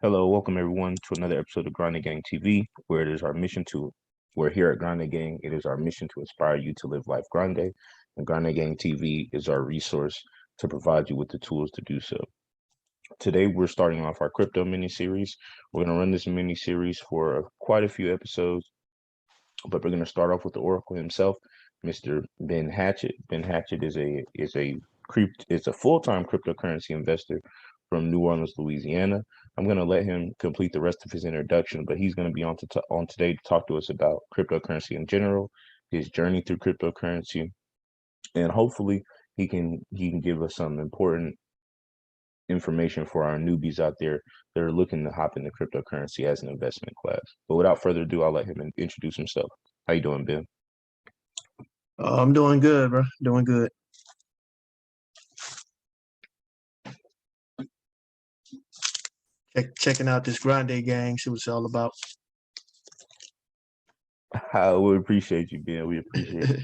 Hello, welcome everyone to another episode of Grande Gang TV, where it is our mission to, where here at Grande Gang, it is our mission to inspire you to live life grande. And Grande Gang TV is our resource to provide you with the tools to do so. Today, we're starting off our crypto mini series. We're going to run this mini series for quite a few episodes, but we're going to start off with the Oracle himself, Mr. Ben Hanchett. Ben Hanchett is a full-time cryptocurrency investor from New Orleans, Louisiana. I'm going to let him complete the rest of his introduction, but he's going to be on today to talk to us about cryptocurrency in general, his journey through cryptocurrency, and hopefully he can give us some important information for our newbies out there that are looking to hop into cryptocurrency as an investment class. But without further ado, I'll let him introduce himself. How you doing, Ben? I'm doing good, bro. Doing good. Checking out this Grande Gang, see what it's all about. I would appreciate you, Ben. We appreciate it.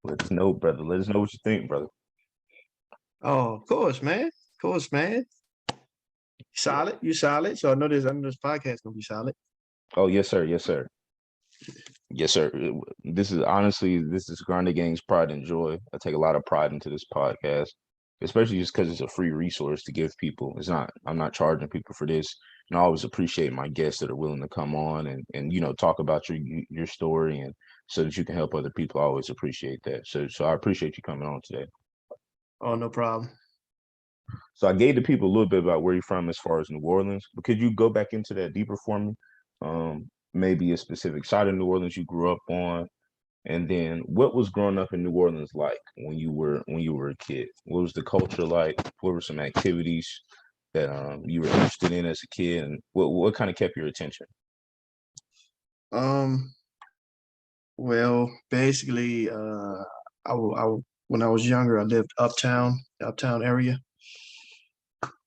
Let us know, brother. Let us know what you think, brother. Oh, of course, man. Of course, man. Solid. You solid. So I know this podcast gonna be solid. Oh, yes, sir. Yes, sir. Yes, sir. This is Grande Gang's pride and joy. I take a lot of pride into this podcast, especially just because it's a free resource to give people. I'm not charging people for this. And I always appreciate my guests that are willing to come on and talk about your story and so that you can help other people. I always appreciate that. So I appreciate you coming on today. Oh, no problem. So I gave the people a little bit about where you're from as far as New Orleans, but could you go back into that deeper for me? Maybe a specific side of New Orleans you grew up on, and then what was growing up in New Orleans like when you were a kid? What was the culture like? What were some activities that you were interested in as a kid, and what kind of kept your attention? Um, well, basically, when I was younger, I lived uptown area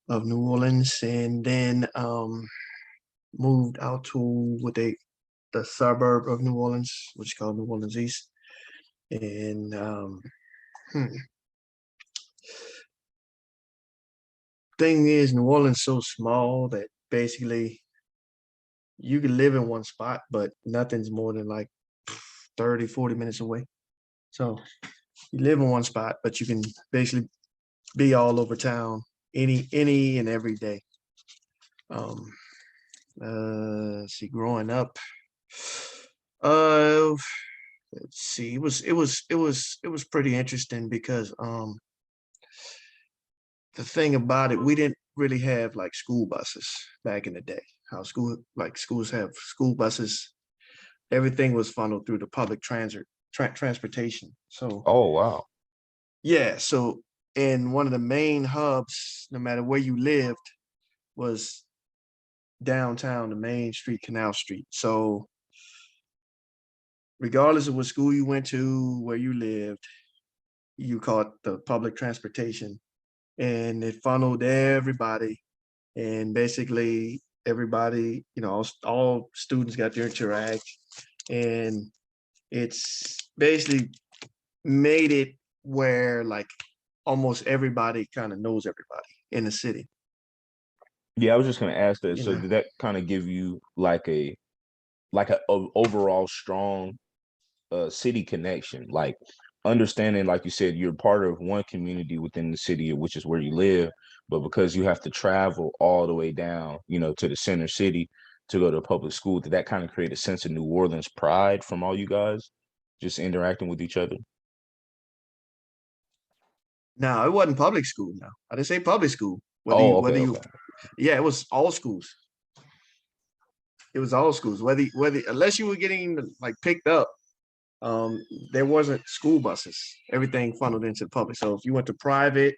of New Orleans, and then moved out to the suburb of New Orleans, which is called New Orleans East. And hmm, thing is, New Orleans so small that basically you can live in one spot, but nothing's more than like 30, 40 minutes away. So you live in one spot, but you can basically be all over town any and every day. Um, see, growing up, uh, let's see, it was pretty interesting because the thing about it, we didn't really have like school buses back in the day. How schools have school buses, everything was funneled through the public transportation. So Oh, wow. yeah, so in one of the main hubs, no matter where you lived, was downtown, the main street, Canal Street. So regardless of what school you went to, where you lived, you caught the public transportation, and it funneled everybody. And basically, everybody, all students got to interact, and it's basically made it where like almost everybody kind of knows everybody in the city. Yeah, I was just gonna ask that. You So know, did that kind of give you like a overall strong city connection, like understanding, like you said, you're part of one community within the city, which is where you live, but because you have to travel all the way down, to the center city to go to a public school, did that kind of create a sense of New Orleans pride from all you guys just interacting with each other? now it wasn't public school. Now I didn't say public school. Whether you Oh, okay, whether you, okay. yeah, it was all schools. It was all schools. Whether unless you were getting like picked up, um, there wasn't school buses. Everything funneled into the public. So if you went to private,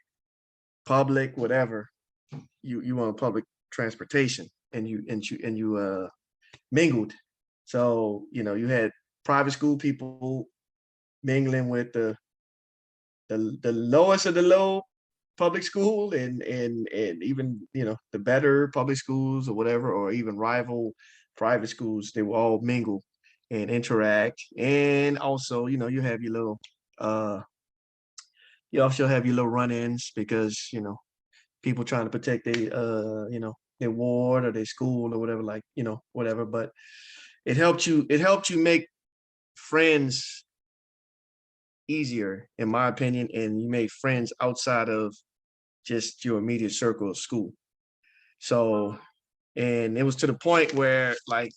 public, whatever, you on public transportation, and you mingled. So you had private school people mingling with the lowest of the low public school, and even the better public schools or whatever, or even rival private schools. They will all mingle and interact. And also uh you also have your little run-ins because people trying to protect their their ward or their school or whatever, like, whatever. But it helped you make friends easier, in my opinion, and you made friends outside of just your immediate circle of school. So, and it was to the point where, like,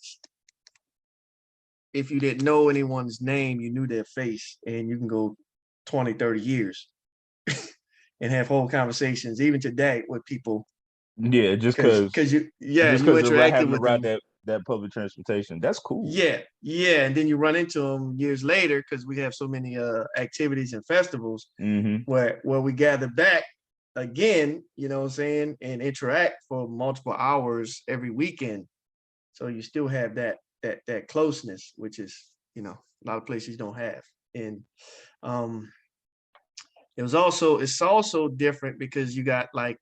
if you didn't know anyone's name, you knew their face, and you can go 20, 30 years and have whole conversations, even today, with people, Yeah, because just you because they're interacted having to with ride them. that public transportation. That's cool. Yeah, and then you run into them years later, because we have so many activities and festivals Hmm. where we gather back again, what I'm saying, and interact for multiple hours every weekend. So you still have that closeness, which is, a lot of places don't have. And um it's also different because you got, like,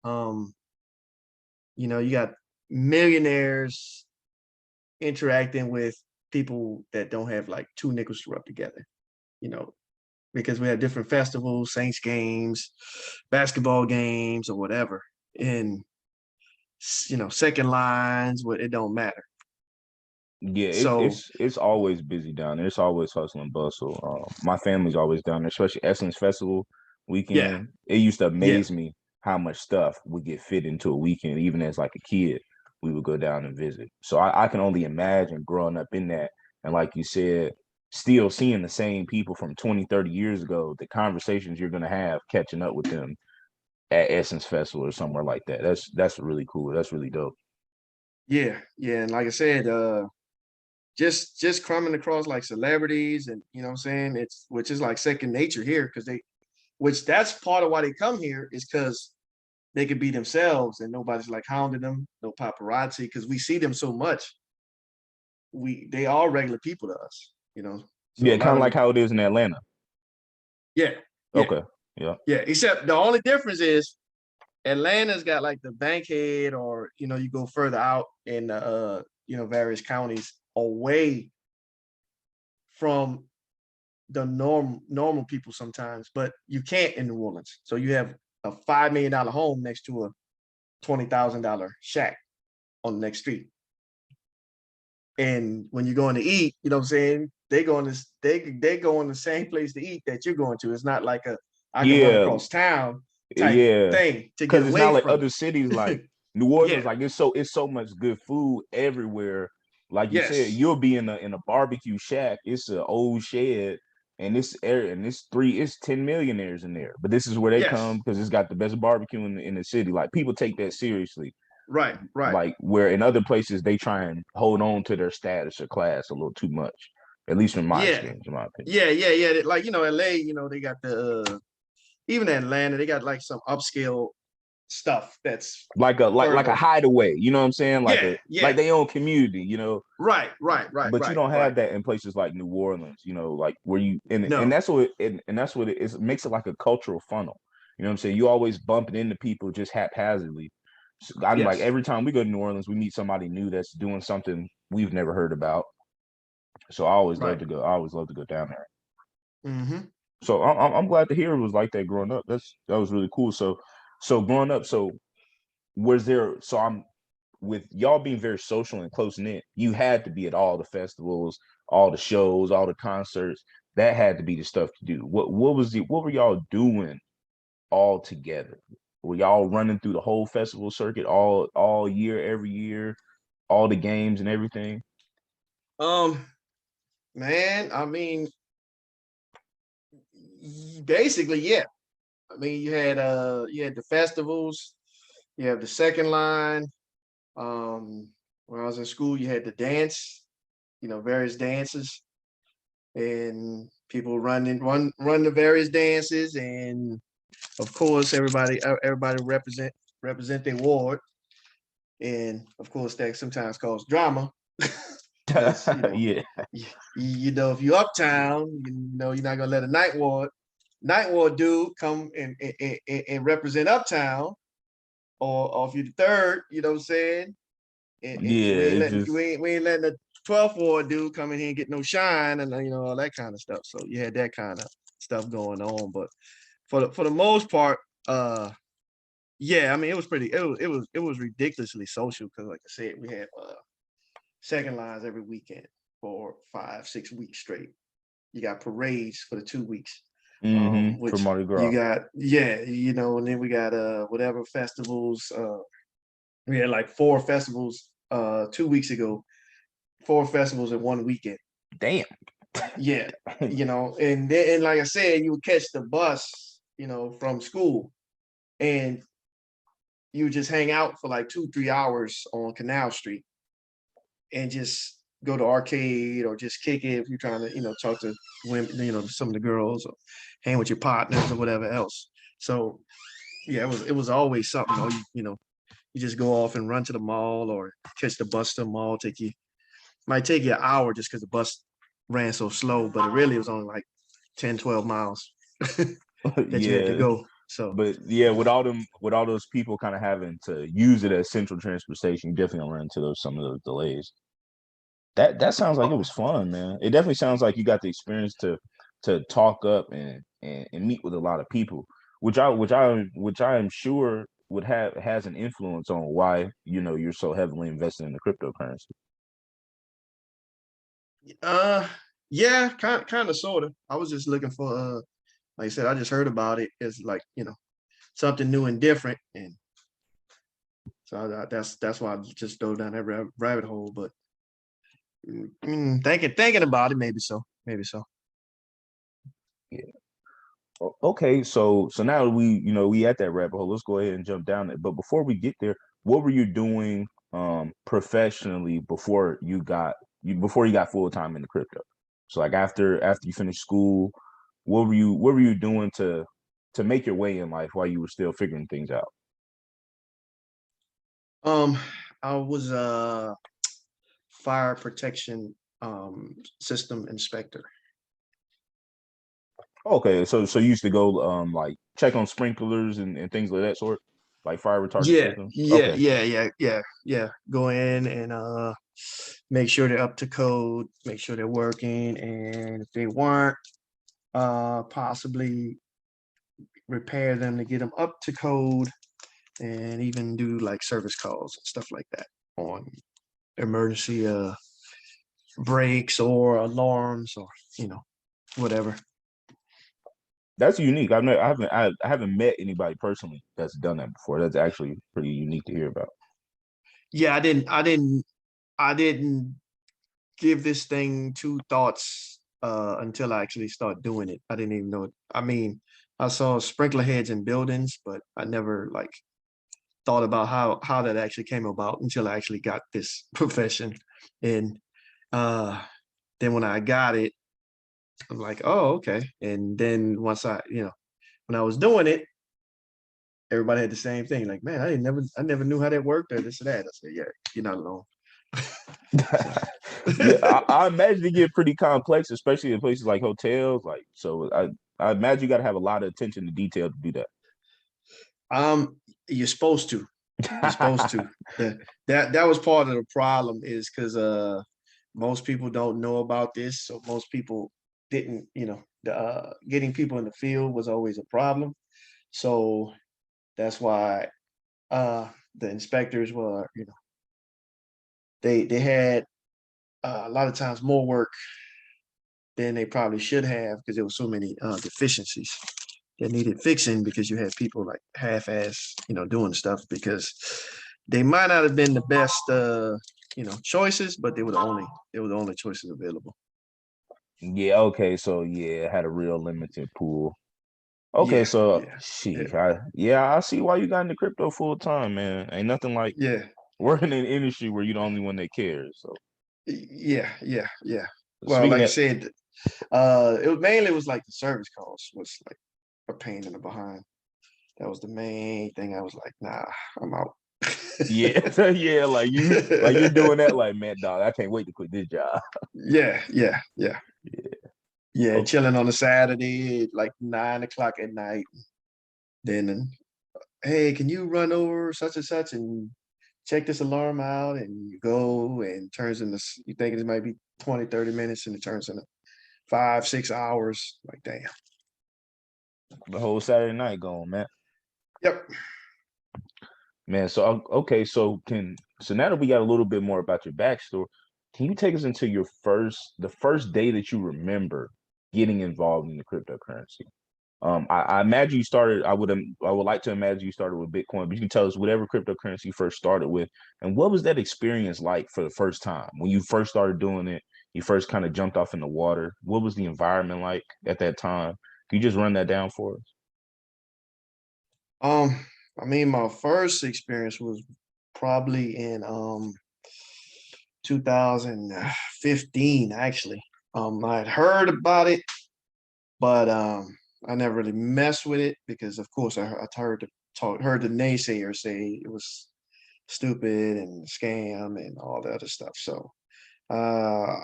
um you got millionaires interacting with people that don't have like two nickels to rub together, you know, because we have different festivals, Saints games, basketball games, or whatever. And second lines, what, it don't matter. Yeah, So it's always busy down there. It's always hustle and bustle. My family's always down there, especially Essence Festival yeah, weekend. It used to yeah, amaze me how much stuff would get fit into a weekend. Even as like a kid, we would go down and visit. So I can only imagine growing up in that. And like you said, still seeing the same people from 20, 30 years ago, the conversations you're gonna have catching up with them at Essence Festival or somewhere like that. That's really cool. That's really dope. yeah. And like I said, just coming across like celebrities, and what I'm saying, it's which is like second nature here, because which that's part of why they come here, is because they could be themselves and nobody's like hounding them, no paparazzi, because we see them so much. They are regular people to us. So a Yeah, kind lot of of like them, how it is in Atlanta. yeah, yeah, Okay. Yeah. yeah. Except the only difference is Atlanta's got like the Bankhead, or you go further out in various counties away from the normal people sometimes, but you can't in New Orleans. So you have a $5 million home next to a $20,000 shack on the next street. And when you're going to eat, you know what I'm saying, they go in the same place to eat that you're going to. It's not like I can run Yeah, across town type yeah. thing to get Because it's not away like from other cities like it. New Yeah. Orleans, like it's so much good food everywhere. Like you said, Yes. you'll be in a barbecue shack. It's an old shed, and this area, and it's 10 millionaires in there. But this is where they come Yes. because it's got the best barbecue in the city. Like people take that seriously. Right. Right. Like where in other places they try and hold on to their status or class a little too much. At least from my Yeah. experience, in my opinion. Yeah. Like, LA, they got even Atlanta, they got like some upscale stuff that's Like a further. hideaway, you know what I'm saying? Yeah. Like Yeah. their own community, you know. Right. Right. Right. But you Right. don't Right. have that in places like New Orleans, you know, like where you and No. that's what and that's what it is. It makes it like a cultural funnel. You know what I'm saying? You always bumping into people just haphazardly. So I'm like Yes. every time we go to New Orleans, we meet somebody new that's doing something we've never heard about. So I always love Right. to go. I always love to go down there. Mm-hmm. So I'm glad to hear it was like that growing up. That was really cool. So growing up, so was there? So I'm with y'all being very social and close knit. You had to be at all the festivals, all the shows, all the concerts. That had to be the stuff to do. What were y'all doing all together? Were y'all running through the whole festival circuit all year, every year, all the games and everything? Um, Man, I mean, basically, yeah. I mean, you had the festivals, you have the second line. When I was in school, you had the dance, various dances, and people run the various dances, and of course, everybody represent their ward, and of course, that sometimes cause drama because Yeah. if you uptown, you're not gonna let a night ward dude come and represent uptown, or if you're the third, you know what I'm saying, and Yeah, it's just we ain't letting the 12th ward dude come in here and get no shine, and all that kind of stuff. So you had that kind of stuff going on, but for the most part, uh Yeah, I mean, it was pretty. It was ridiculously social because, like I said, we had second lines every weekend for 5, 6 weeks straight. You got parades for the 2 weeks, For which Mardi you Gras. got, yeah, and then we got whatever festivals. We had like 4 festivals 2 weeks ago, 4 festivals in one weekend. Damn. Yeah, and then and like I said, you would catch the bus, from school, and you would just hang out for like 2, 3 hours on Canal Street and just go to arcade or just kick it if you're trying to, talk to women, some of the girls or hang with your partners or whatever else. So yeah, it was always something. You just go off and run to the mall or catch the bus to the mall. Might take you an hour just because the bus ran so slow, but it really was only like 10, 12 miles that you had to Yeah. go. So But yeah, with all those people kind of having to use it as central transportation, you definitely gonna run into some of those delays. That sounds like it was fun, man. It definitely sounds like you got the experience to talk up and meet with a lot of people, which I am sure would have has an influence on why you're so heavily invested in the cryptocurrency. uh yeah, kind of sort of. I was just looking for like I said, I just heard about it as like, something new and different. And so that's why I just dove down that rabbit hole. But thinking about it, maybe so. Yeah. Okay, so now we at that rabbit hole. Let's go ahead and jump down it. But before we get there, what were you doing professionally before you got full time into crypto? So like after you finished school, what were you doing to make your way in life while you were still figuring things out? Um, I was a fire protection system inspector. Okay, so you used to go like check on sprinklers and things like that sort, like fire retardant Yeah, systems. yeah, Okay. yeah, yeah, yeah, yeah. Go in and make sure they're up to code, make sure they're working, and if they weren't, possibly repair them to get them up to code, and even do like service calls and stuff like that on emergency breaks or alarms or you know whatever. That's unique. I haven't met anybody personally that's done that before. That's actually pretty unique to hear about. Yeah, I didn't give this thing two thoughts until I actually started doing it. I didn't even know it. I mean, I saw sprinkler heads in buildings, but I never like thought about how that actually came about until I actually got this profession. And uh then when I got it, I'm like, oh, okay. And then once when I was doing it, everybody had the same thing. Like, man, I never knew how that worked or this or that. I said, yeah, you're not alone. So Yeah, I imagine it get pretty complex, especially in places like hotels. Like, so I imagine you got to have a lot of attention to detail to do um you're supposed to. You're supposed that. to. That was part of the problem is because most people don't know about this. So most people didn't, getting people in the field was always a problem. So that's why the inspectors were, they had a lot of times more work than they probably should have because there were so many deficiencies that needed fixing because you had people like half-ass, doing stuff because they might not have been the best, choices, but they were the only choices available. Yeah. Okay. So yeah, it had a real limited pool. Okay. Yeah, So yeah, yeah, I see why you got into crypto full time, man. Ain't nothing like yeah, working in an industry where you're the only one that cares. So yeah, yeah, yeah. Well, speaking like I of said, it was like the service calls was like a pain in the behind. That was the main thing. I was like, nah, I'm out. yeah, yeah, like you're doing that, like man, dog, I can't wait to quit this job. Yeah, yeah, yeah, Yeah. yeah. Okay. Chilling on a Saturday, like 9 o'clock at night. Then, hey, can you run over such and such and check this alarm out? And you go and turns into, you think it might be 20, 30 minutes and it turns into 5, 6 hours. Like, damn. The whole Saturday night going, man. Yep. Man, so okay, so now that we got a little bit more about your backstory, can you take us into the first day that you remember getting involved in the cryptocurrency? I imagine you started. I would like to imagine you started with Bitcoin, but you can tell us whatever cryptocurrency you first started with, and what was that experience like for the first time when you first started doing it? You first kind of jumped off in the water. What was the environment like at that time? Can you just run that down for us? Um, I mean, my first experience was probably in 2015, actually. I had heard about it, but I never really messed with it because, of course, I heard the naysayers say it was stupid and scam and all the other stuff. So uh,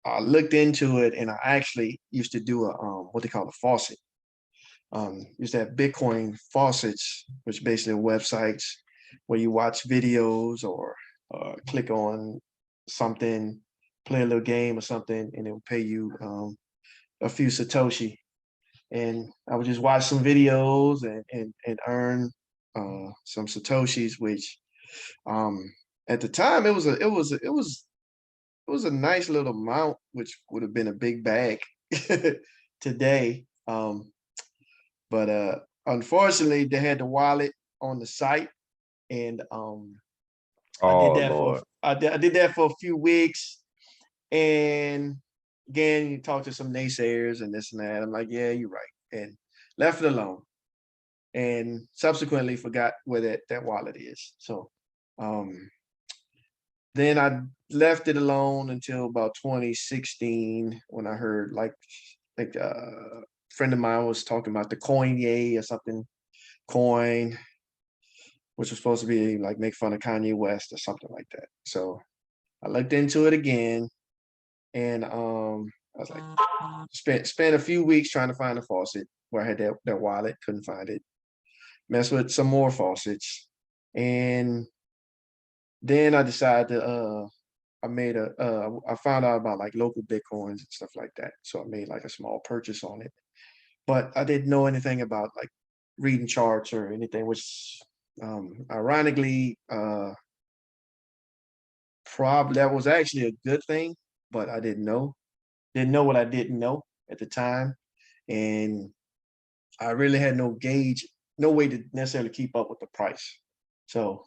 I looked into it, and I actually used to do a what they call a faucet. Used to have Bitcoin faucets, which basically are websites where you watch videos or click on something, play a little game or something, and it will pay you a few Satoshi. And I would just watch some videos and earn some Satoshis, which um, at the time it was a nice little amount, which would have been a big bag today. But unfortunately, they had the wallet on the site, and I did Oh that for Lord. I did that for a few weeks, and again, you talk to some naysayers and this and that. I'm like, yeah, you're right, and left it alone, and subsequently forgot where that wallet is. So um, then I left it alone until about 2016 when I heard like a friend of mine was talking about the coin yay or something coin, which was supposed to be like make fun of Kanye West or something like that. So I looked into it again, and I was like, spent a few weeks trying to find a faucet where I had that wallet, couldn't find it. Messed with some more faucets, and then I decided to I found out about like local bitcoins and stuff like that. So I made like a small purchase on it, but I didn't know anything about like reading charts or anything, which ironically probably that was actually a good thing, but I didn't know what I didn't know at the time, and I really had no gauge, no way to necessarily keep up with the price. So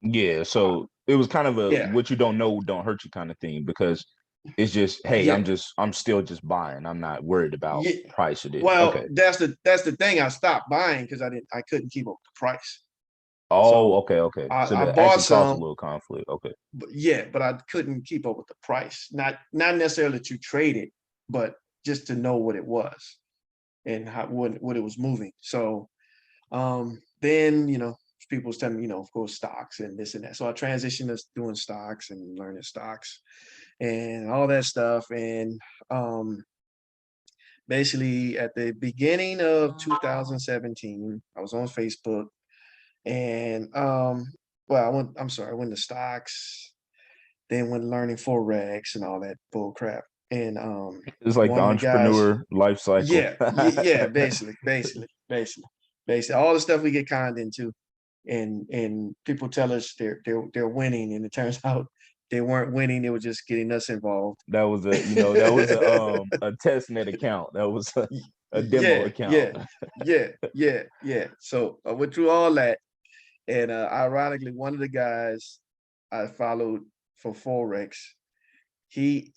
Yeah, uh, so it was kind of a yeah, what you don't know don't hurt you kind of thing because it's just, hey, yeah, I'm still just buying. I'm not worried about yeah. price of this. Well, Okay. that's the thing. I stopped buying because I couldn't keep up with the price. Oh, So okay, okay. So I that bought actually caused a some, little conflict. Okay. but yeah, but I couldn't keep up with the price. Not necessarily to trade it, but just to know what it was and how what it was moving. So then people was telling me, of course, stocks and this and that. So I transitioned to doing stocks and learning stocks and all that stuff. And um basically at the beginning of 2017, I was on Facebook, and I went to stocks, then went learning forex and all that bull crap. And It's like the one of the guys, entrepreneur life cycle. yeah, basically all the stuff we get conned into, and people tell us they're winning, and it turns out they weren't winning; they were just getting us involved. That was a test net account. That was a demo Yeah, account. yeah, yeah. So I went through all that, and ironically, one of the guys I followed for forex, he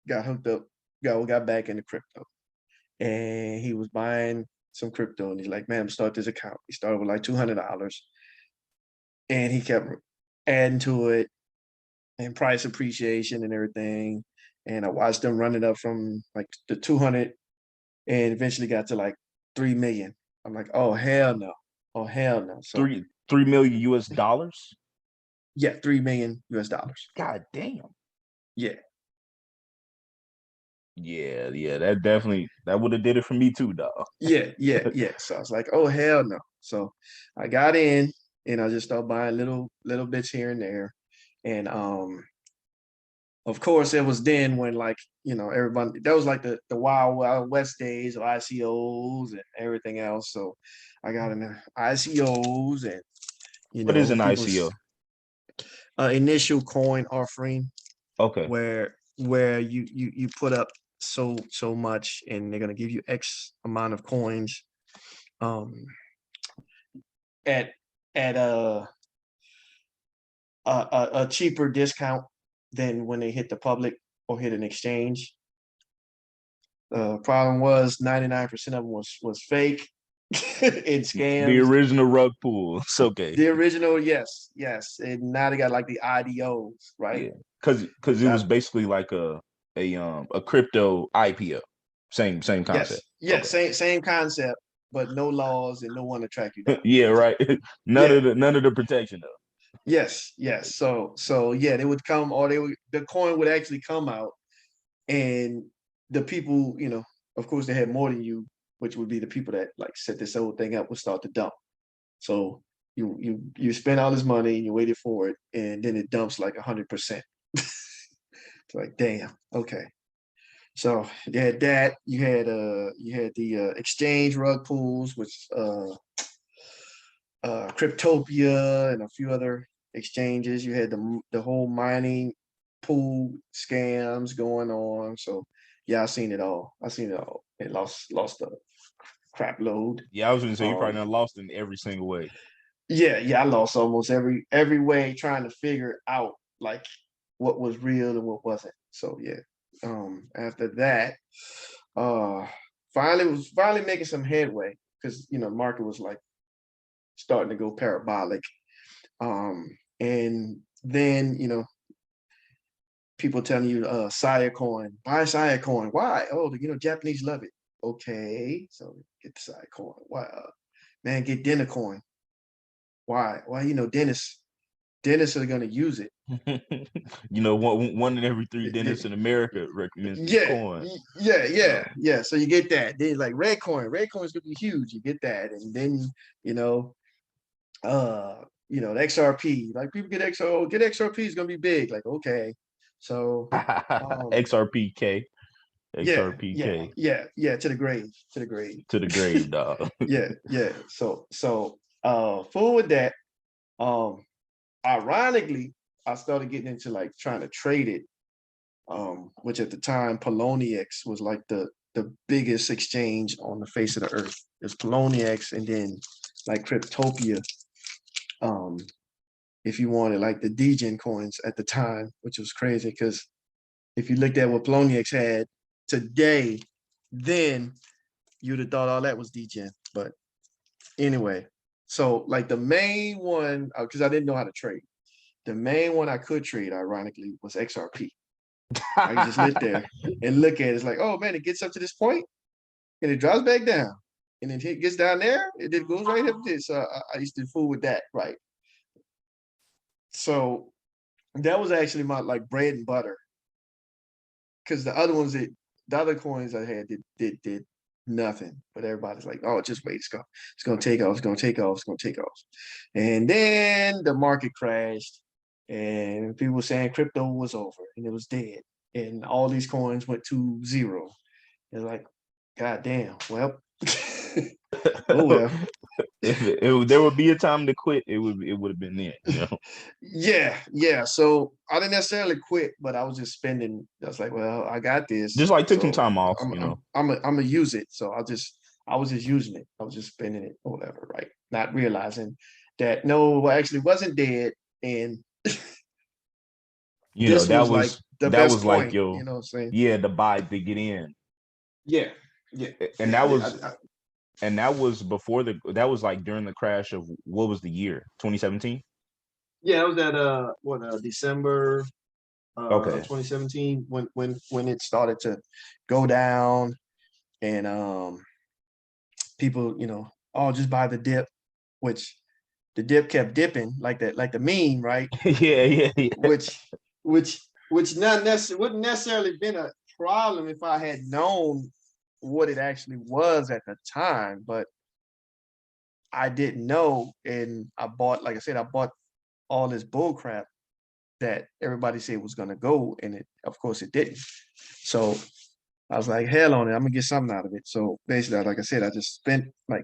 got hooked up, got back into crypto, and he was buying some crypto, and he's like, "Man, I'm start this account." He started with like $200, and he kept adding to it, and price appreciation and everything. And I watched them run it up from like the 200 and eventually got to like 3 million. I'm like, oh hell no, oh hell no. So Three million US dollars? yeah, 3 million US dollars. God damn. Yeah, Yeah, yeah, that would have did it for me too, dog. yeah. So I was like, oh hell no. So I got in, and I just started buying little bits here and there, and Of course, it was then when like everybody that was like the Wild Wild West days of ICOs and everything else. So I got in the ICOs and What is an people's ICO? initial coin offering Okay. where you put up so much and they're gonna give you X amount of coins um at at a cheaper discount than when they hit the public or hit an exchange. Problem was 99% of them was fake and The scams. original rug pull. It's okay. The original, yes, and now they got like the IDOs, right? Yeah. Cause Which it was basically like a crypto IPO. Same concept. yes, Okay. same concept, but no laws and no one to track you down. Yeah, right. None Yeah, of the protection though. yes. So yeah, they would come, or the coin would actually come out, and the people, of course, they had more than you, which would be the people that like set this whole thing up, would start to dump. So you spend all this money and you waited for it, and then it dumps like 100%. It's like, damn, okay. So you had that. You had the exchange rug pools, which Cryptopia and a few other exchanges. You had the whole mining pool scams going on. So yeah, I seen it all. It lost a crap load. Yeah, I was gonna say you Um, probably done lost in every single way. yeah, I lost almost every way trying to figure out like what was real and what wasn't. So yeah. After that, uh finally making some headway because the market was like starting to go parabolic. And then people telling you Saya coin, buy Saya coin. Why? Oh, Japanese love it. Okay, so get the Saya coin. Why man, get dinner coin. Why? Why dentists are gonna use it. One in every three dentists in America recommends this Yeah, coin. yeah. So you get that. Then like red coin. Red coin is gonna be huge. You get that, and then you know, the XRP. Like people get XO, get XRP is gonna be big. Like okay, so XRPK, yeah, XRPK yeah. To the grave, to the grave. to the grave, dog. Yeah. So full with that. Um, Ironically, I started getting into like trying to trade it, which at the time Poloniex was like the biggest exchange on the face of the earth. There's Poloniex and then like Cryptopia, um, if you wanted like the degen coins at the time, which was crazy because if you looked at what Poloniex had today, then you'd have thought all that was degen. But anyway, so like the main one, because I didn't know how to trade, the main one I could trade, ironically, was XRP. I can just sit there and look at it. It's like, oh man, it gets up to this point and it drops back down. And then it gets down there, and then it goes right up this. So I used to fool with that, right? So that was actually my like bread and butter. Because the other coins I had did nothing. But everybody's like, oh, just wait, it's gonna take off, it's gonna take off, it's gonna take off. And then the market crashed, and people were saying crypto was over and it was dead, and all these coins went to zero. It's like, God damn. Well, oh well. If there would be a time to quit, it would have been then. Yeah. So I didn't necessarily quit, but I was just spending. I was like, well, I got Just this, like took some so time off. I'm gonna use it. So I was just using it. I was just spending it or whatever, right? Not realizing that no, I actually wasn't dead, and You know, this that was like was the that best was like point. your You know what I'm saying? yeah, the buy to get in. Yeah, yeah, And yeah. that was and that was before that was like during the crash of what was the year? 2017? Yeah, I was at December Okay. 2017 when it started to go down, and people oh, just buy the dip, which the dip kept dipping like that, like the meme, right? Yeah. which which which not necessarily wouldn't necessarily been a problem if I had known what it actually was at the time, but I didn't know, and I bought, like I said, I bought all this bull crap that everybody said was going to go, and it, of course, it didn't. So I was like, hell on it, I'm gonna get something out of it. So basically, like I said, I just spent like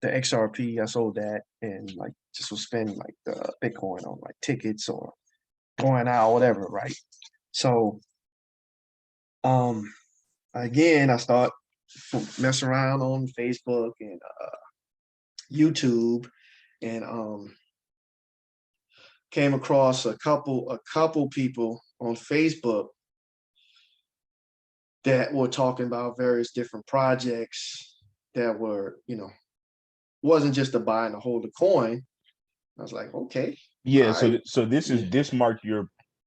the XRP, I sold that, and like just was spending like the Bitcoin on like tickets or going out, whatever, right? So again, I start messing around on Facebook and YouTube, and came across a couple people on Facebook that were talking about various different projects that were, wasn't just a buy and a hold a coin. I was like, okay, all Yeah, right, so yeah, this marked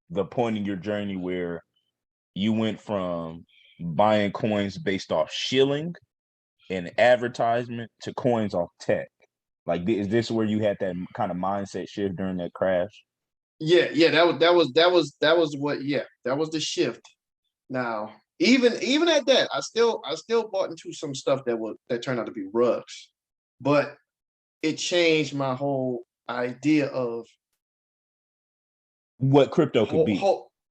the point in your journey where you went from buying coins based off shilling and advertisement to coins off tech. Like, is this where you had that kind of mindset shift during that crash? yeah. That was what, yeah, that was the shift. Now, even at that, I still bought into some stuff that turned out to be rugs, but it changed my whole idea of What crypto could be?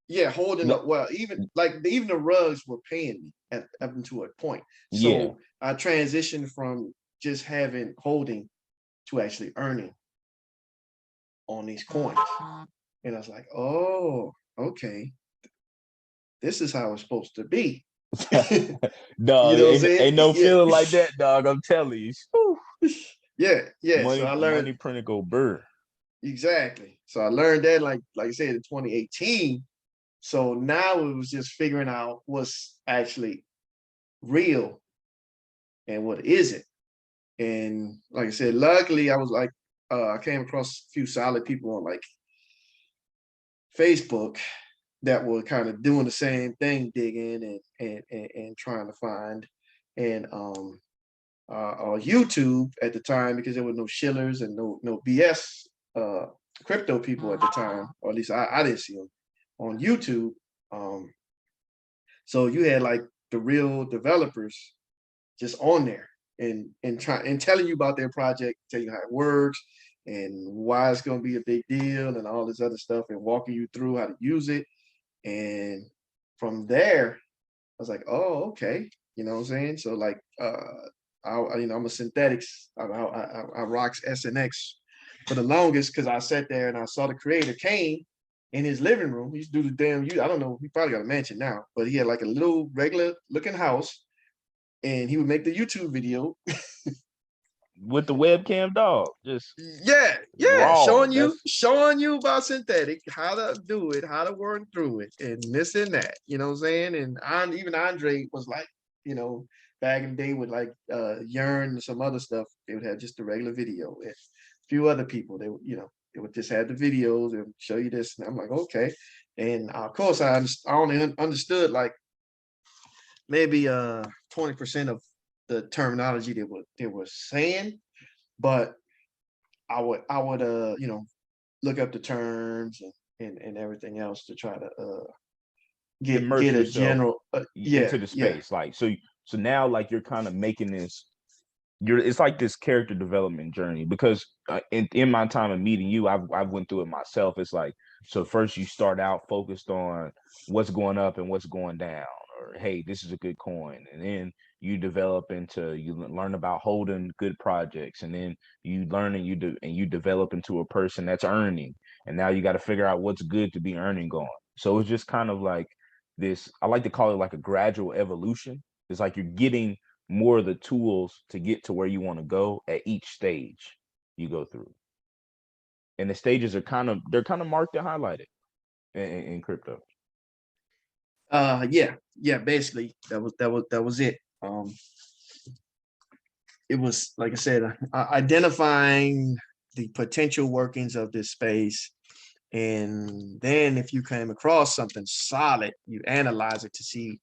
yeah, holding Like, up. Well, even the rugs were paying me up until a point. yeah, So I transitioned from just having holding to actually earning on these coins. And I was like, oh, okay, this is how it's supposed to be. You dog, know what I'm saying? ain't no Yeah. feeling like that, dog. I'm telling you. Whew. Yeah. So I Money learned printed go burr. exactly. So I learned that like I said in 2018. So now it was just figuring out what's actually real and what isn't. And like I said, luckily I was like, I came across a few solid people on like Facebook that were kind of doing the same thing, digging and trying to find, and YouTube at the time, because there were no shillers and no BS crypto people at the time, or at least I didn't see them on YouTube. Um, so you had like the real developers just on there and trying and telling you about their project, telling you how it works and why it's going to be a big deal and all this other stuff, and walking you through how to use it. And from there, I was like, oh, okay, you know what I'm saying? So like, I'm a synthetics. I rocks SNX for the longest because I sat there and I saw the creator Kane in his living room. He used to do the damn. I don't know. He probably got a mansion now, but he had like a little regular looking house, and he would make the YouTube video. With the webcam, dog. Just Yeah, raw. showing you about synthetic, how to do it, how to work through it, and this and that. You know what I'm saying? And even Andre was like, you know, back in the day with like Yearn and some other stuff, they would have just the regular video. And a few other people, they would just have the videos and show you this. And I'm like, okay. And of course, I only understood like maybe 20% of the terminology they were saying, but I would look up the terms and everything else to try to immerse get a yourself general into the yeah. space. Like, so now, like, you're kind of making this. It's like this character development journey, because in my time of meeting you, I've went through it myself. It's like, so first you start out focused on what's going up and what's going down, or hey, this is a good coin, and then you develop into, you learn about holding good projects, and then you learn and you develop into a person that's earning, and now you got to figure out what's good to be earning on. So it's just kind of like this. I like to call it like a gradual evolution. It's like you're getting more of the tools to get to where you want to go at each stage you go through. And the stages are they're kind of marked and highlighted in crypto. Yeah, basically that was it. It was like I said, identifying the potential workings of this space, and then if you came across something solid, you analyze it to see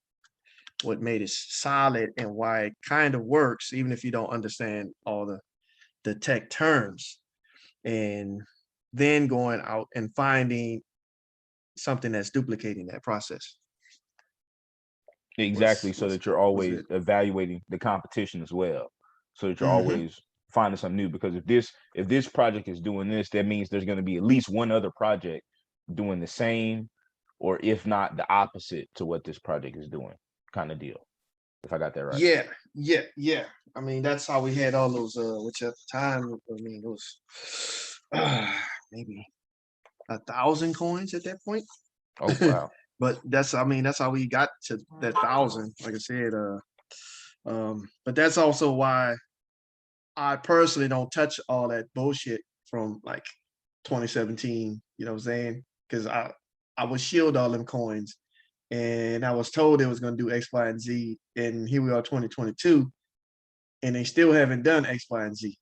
what made it solid and why it kind of works, even if you don't understand all the tech terms. And then going out and finding something that's duplicating that process Exactly, was so was that you're was always it. evaluating the competition as well. So that you're Hmm. always finding something new. Because if this project is doing this, that means there's going to be at least one other project doing the same, or if not the opposite to what this project is doing, kind of deal. If I got that right. Yeah, yeah. I mean, that's how we had all those. Which at the time, I mean, it was maybe 1,000 coins at that point. Oh wow. But that's, I mean, that's how we got to that 1,000. Like I said, but that's also why I personally don't touch all that bullshit from like 2017. You know what I'm saying? Because I would shield all them coins, and I was told it was going to do X, Y, and Z, and here we are, 2022, and they still haven't done X, Y, and Z.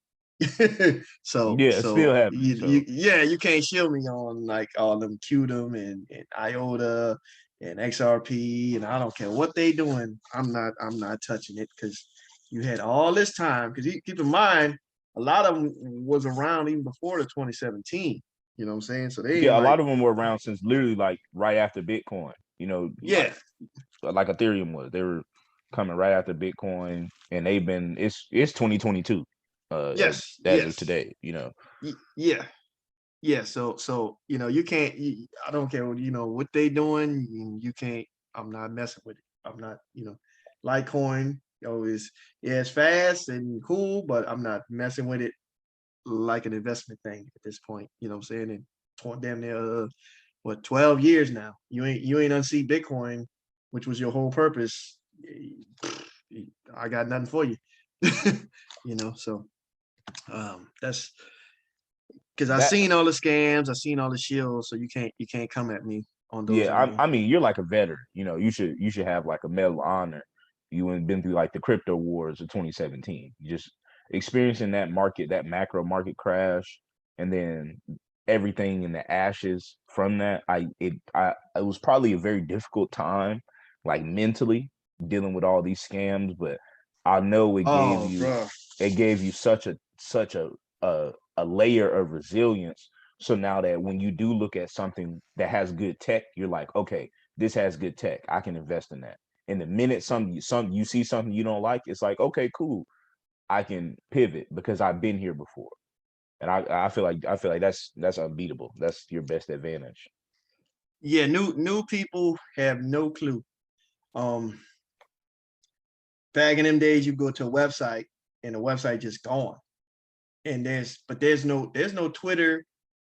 so Yeah, it's still so happening. you yeah, you can't shield me on like all them Qdom and IOTA and XRP, and I don't care what they doing. I'm not touching it because you had all this time. Because keep in mind, a lot of them was around even before the 2017. You know what I'm saying? So they ain't Yeah, a like, lot of them were around since literally like right after Bitcoin. You know, yeah, like Ethereum was. They were coming right after Bitcoin, and they've been. It's 2022. yes, As of yes, today, you know. yeah. Yeah, so you can't. I don't care what what they doing. You can't. I'm not messing with it. I'm not. Litecoin. Is yeah, it's fast and cool, but I'm not messing with it like an investment thing at this point. You know what I'm saying? And damn near 12 years now. You ain't unsee Bitcoin, which was your whole purpose. I got nothing for you. So that's because I've That seen all the scams, I've seen all the shills, so you can't come at me on those Yeah, lanes. I mean, you're like a veteran. You know, you should have like a medal of honor. You ain't been through like the crypto wars of 2017. You just experiencing that market, that macro market crash, and then everything in the ashes from that. It was probably a very difficult time, like mentally dealing with all these scams. But I know Oh, bro. it gave you such a layer of resilience, so now that when you do look at something that has good tech, you're like, okay, this has good tech. I can invest in that. And the minute you see something you don't like, it's like, okay, cool. I can pivot because I've been here before. And I feel like that's unbeatable. That's your best advantage. Yeah, new people have no clue. Um, Back in them days, you go to a website and the website just gone. And there's no Twitter,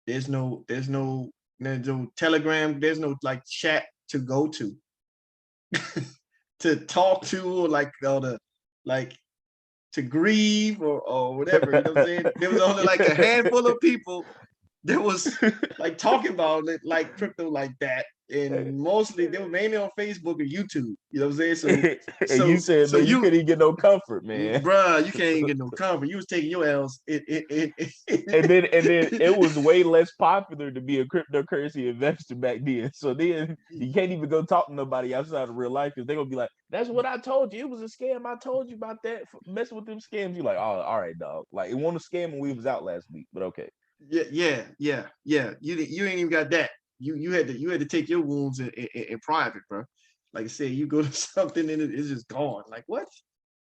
there's no Telegram, there's no like chat to go to to talk to, or like all the like to grieve or whatever. You know what I'm saying? There was only like a handful of people that was like talking about it like crypto like that. And mostly they were mainly on Facebook or YouTube. You know what I'm saying? So And you so said, so man, you you couldn't even get no comfort, man. bruh, you can't even get no comfort. You was taking your L's. And then it was way less popular to be a cryptocurrency investor back then. So then you can't even go talk to nobody outside of real life because they're gonna be like, "That's what I told you. It was a scam. I told you about that. Messing with them scams." You're like, "Oh, all right, dog. Like it wasn't a scam when we was out last week, but okay." Yeah. You ain't even got that. You had to take your wounds in private, bro. Like I said, you go to something and it's just gone. Like what?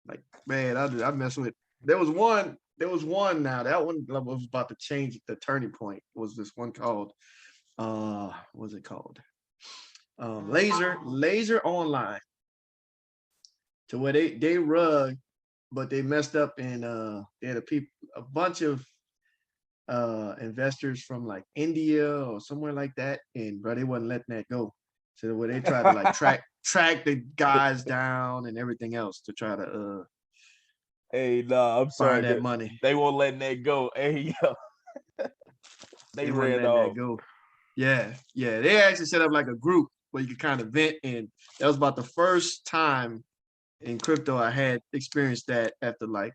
Like man, I mess with. There was one. There was one. Now that one was about to change. The turning point was this one called. What's it called? Laser Online. To where they rug, but they messed up and they had a bunch of investors from like India or somewhere like that, and bro, they wasn't letting that go. So where they tried to like track the guys down and everything else to try to Hey, nah, I'm sorry find that that money. they won't letting that go. Hey, yo, they They wasn't ran letting that off. go. Yeah. They actually set up like a group where you could kind of vent, and that was about the first time in crypto I had experienced that after like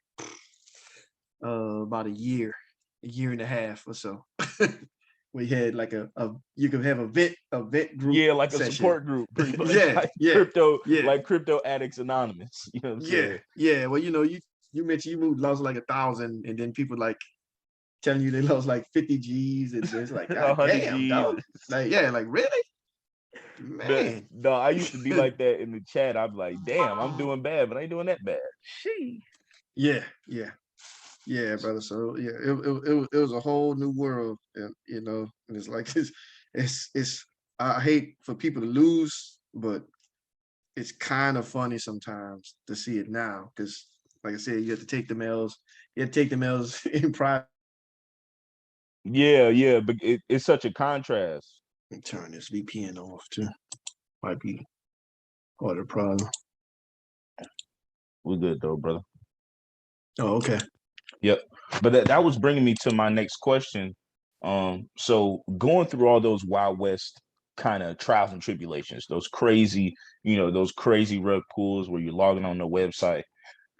about a year and a half or so. We had like a you could have a vent group Yeah, like a session. support group, pretty much yeah, yeah, yeah, like crypto addicts anonymous. You know what I'm yeah, saying? yeah. Well, you mentioned you moved lost like 1,000, and then people like telling you they lost like 50 G's. It's like God 100 damn, G's. dog. Like yeah, like really, man. No, I used to be like that in the chat. I'm like, damn, I'm doing bad, but I ain't doing that bad. She. Yeah, brother. So yeah, it was a whole new world, and and it's like it's I hate for people to lose, but it's kind of funny sometimes to see it now because, like I said, you have to take the L's. You have to take the L's in private. Yeah, yeah, but it's such a contrast. Turn this VPN off too. Might be part of the problem. We're good though, brother. Oh, okay. Yep. But that was bringing me to my next question. So going through all those Wild West kind of trials and tribulations, those crazy, those crazy rug pulls where you're logging on the website,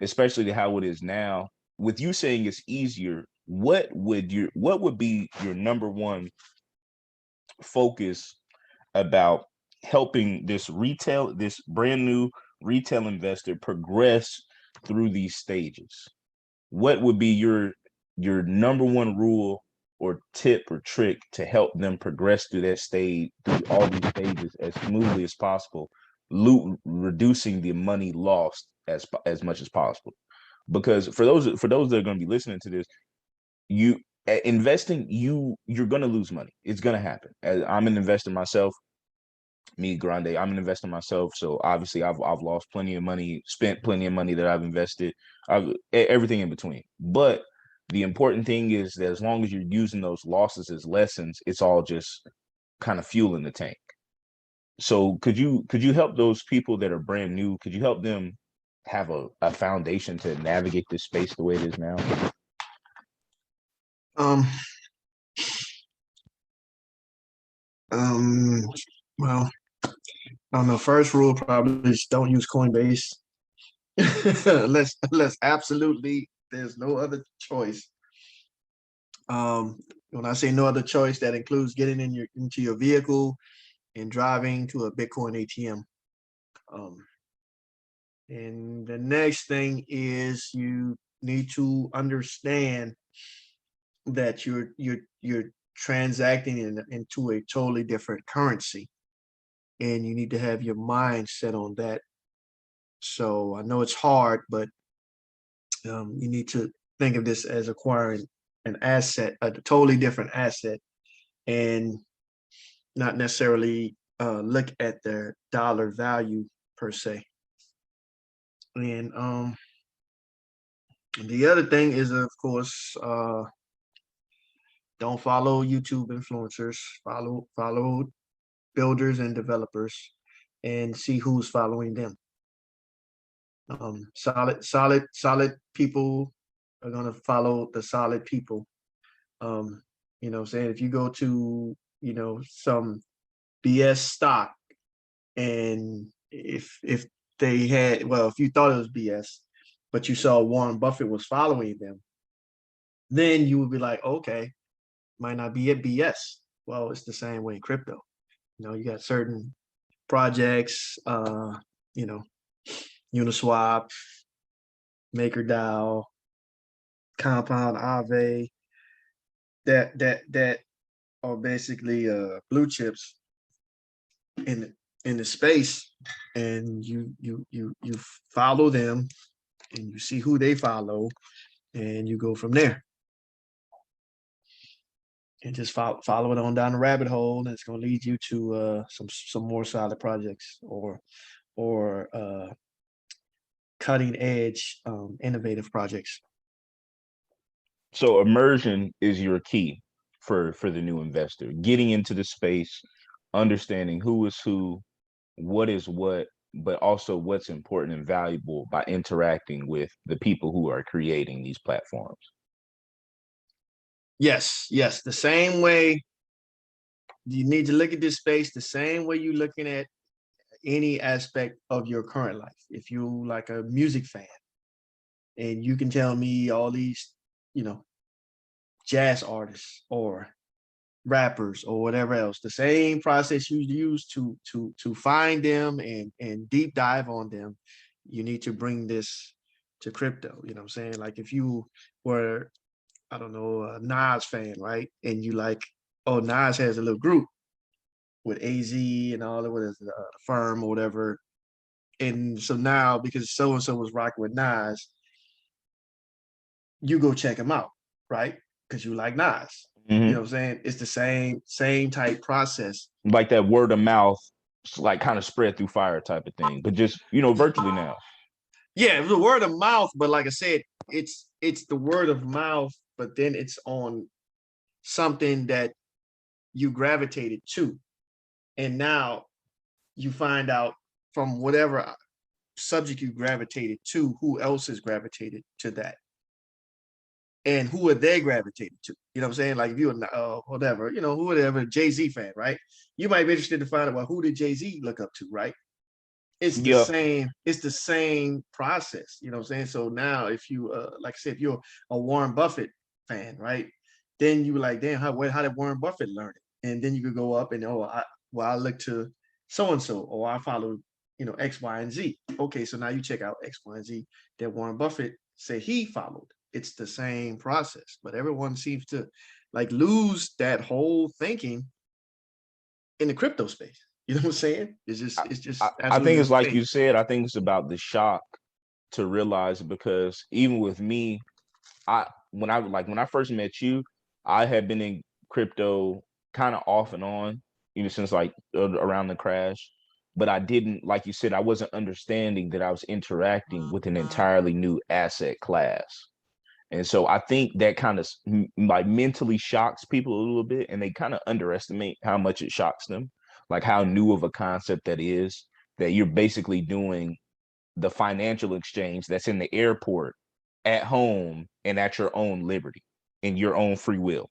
especially to how it is now, with you saying it's easier, what would be your number one focus about helping this brand new retail investor progress through these stages? What would be your number one rule or tip or trick to help them progress through that stage, through all these stages as smoothly as possible, reducing the money lost as much as possible? Because for those that are going to be listening to this, you investing, you're going to lose money. It's going to happen. As I'm an investor myself, me Grande, I'm an investor myself, so obviously I've lost plenty of money, spent plenty of money that I've invested, everything in between. But the important thing is that as long as you're using those losses as lessons, it's all just kind of fuel in the tank. So could you help those people that are brand new? Could you help them have a foundation to navigate this space the way it is now? Um, um, well, I don't know. First rule probably is don't use Coinbase unless absolutely there's no other choice. When I say no other choice, that includes getting into your vehicle and driving to a Bitcoin ATM. Um, and the next thing is you need to understand that you're transacting into a totally different currency, and you need to have your mind set on that. So I know it's hard, but you need to think of this as acquiring an asset, a totally different asset, and not necessarily look at their dollar value per se. And the other thing is, of course, don't follow YouTube influencers. Follow builders and developers, and see who's following them. Solid people are gonna follow the solid people. What I'm saying, if you go to some BS stock, and if they had, well, if you thought it was BS, but you saw Warren Buffett was following them, then you would be like, okay, might not be a BS. Well, it's the same way in crypto. You got certain projects, you know, Uniswap, MakerDAO, Compound Ave, that are basically blue chips in the space, and you follow them, and you see who they follow, and you go from there, and just follow it on down the rabbit hole, and it's going to lead you to some more solid projects, or cutting edge, innovative projects. So immersion is your key for the new investor, getting into the space, understanding who is who, what is what, but also what's important and valuable by interacting with the people who are creating these platforms. Yes, the same way you need to look at this space, the same way you're looking at any aspect of your current life. If you like a music fan, and you can tell me all these, jazz artists or rappers or whatever else, the same process you use to find them and deep dive on them, you need to bring this to crypto. You know what I'm saying? Like if you were, I don't know, a Nas fan, right? And you like, oh, Nas has a little group with AZ and all of what is the firm or whatever. And so now, because so and so was rocking with Nas, you go check him out, right? because you like Nas. You know Hmm. what I'm saying? It's the same type process. Like that word of mouth, like kind of spread through fire type of thing, but just virtually now. Yeah, it was a word of mouth, but like I said, it's the word of mouth, but then it's on something that you gravitated to. And now you find out from whatever subject you gravitated to, who else is gravitated to that. And who are they gravitated to? You know what I'm saying? Like if you're whatever, whoever, Jay-Z fan, right? You might be interested to find out, well, who did Jay-Z look up to, right? Yeah. It's the same process, you know what I'm saying? So now if you like I said, if you're a Warren Buffett fan, right? Then you were like, damn, how did Warren Buffett learn it? And then you could go up and I look to so and so, or I follow, X, Y, and Z. Okay, so now you check out X, Y, and Z that Warren Buffett said he followed. It's the same process, but everyone seems to like lose that whole thinking in the crypto space. You know what I'm saying? It's I, just I think absolutely it's like insane. you said. I think it's about the shock to realize it, because even with me, I when I first met you, I had been in crypto kind of off and on, since like around the crash. But I didn't, like you said, I wasn't understanding that I was interacting with an entirely new asset class. And so I think that kind of like mentally shocks people a little bit, and they kind of underestimate how much it shocks them, like how new of a concept that is, that you're basically doing the financial exchange that's in the airport, at home, and at your own liberty, in your own free will.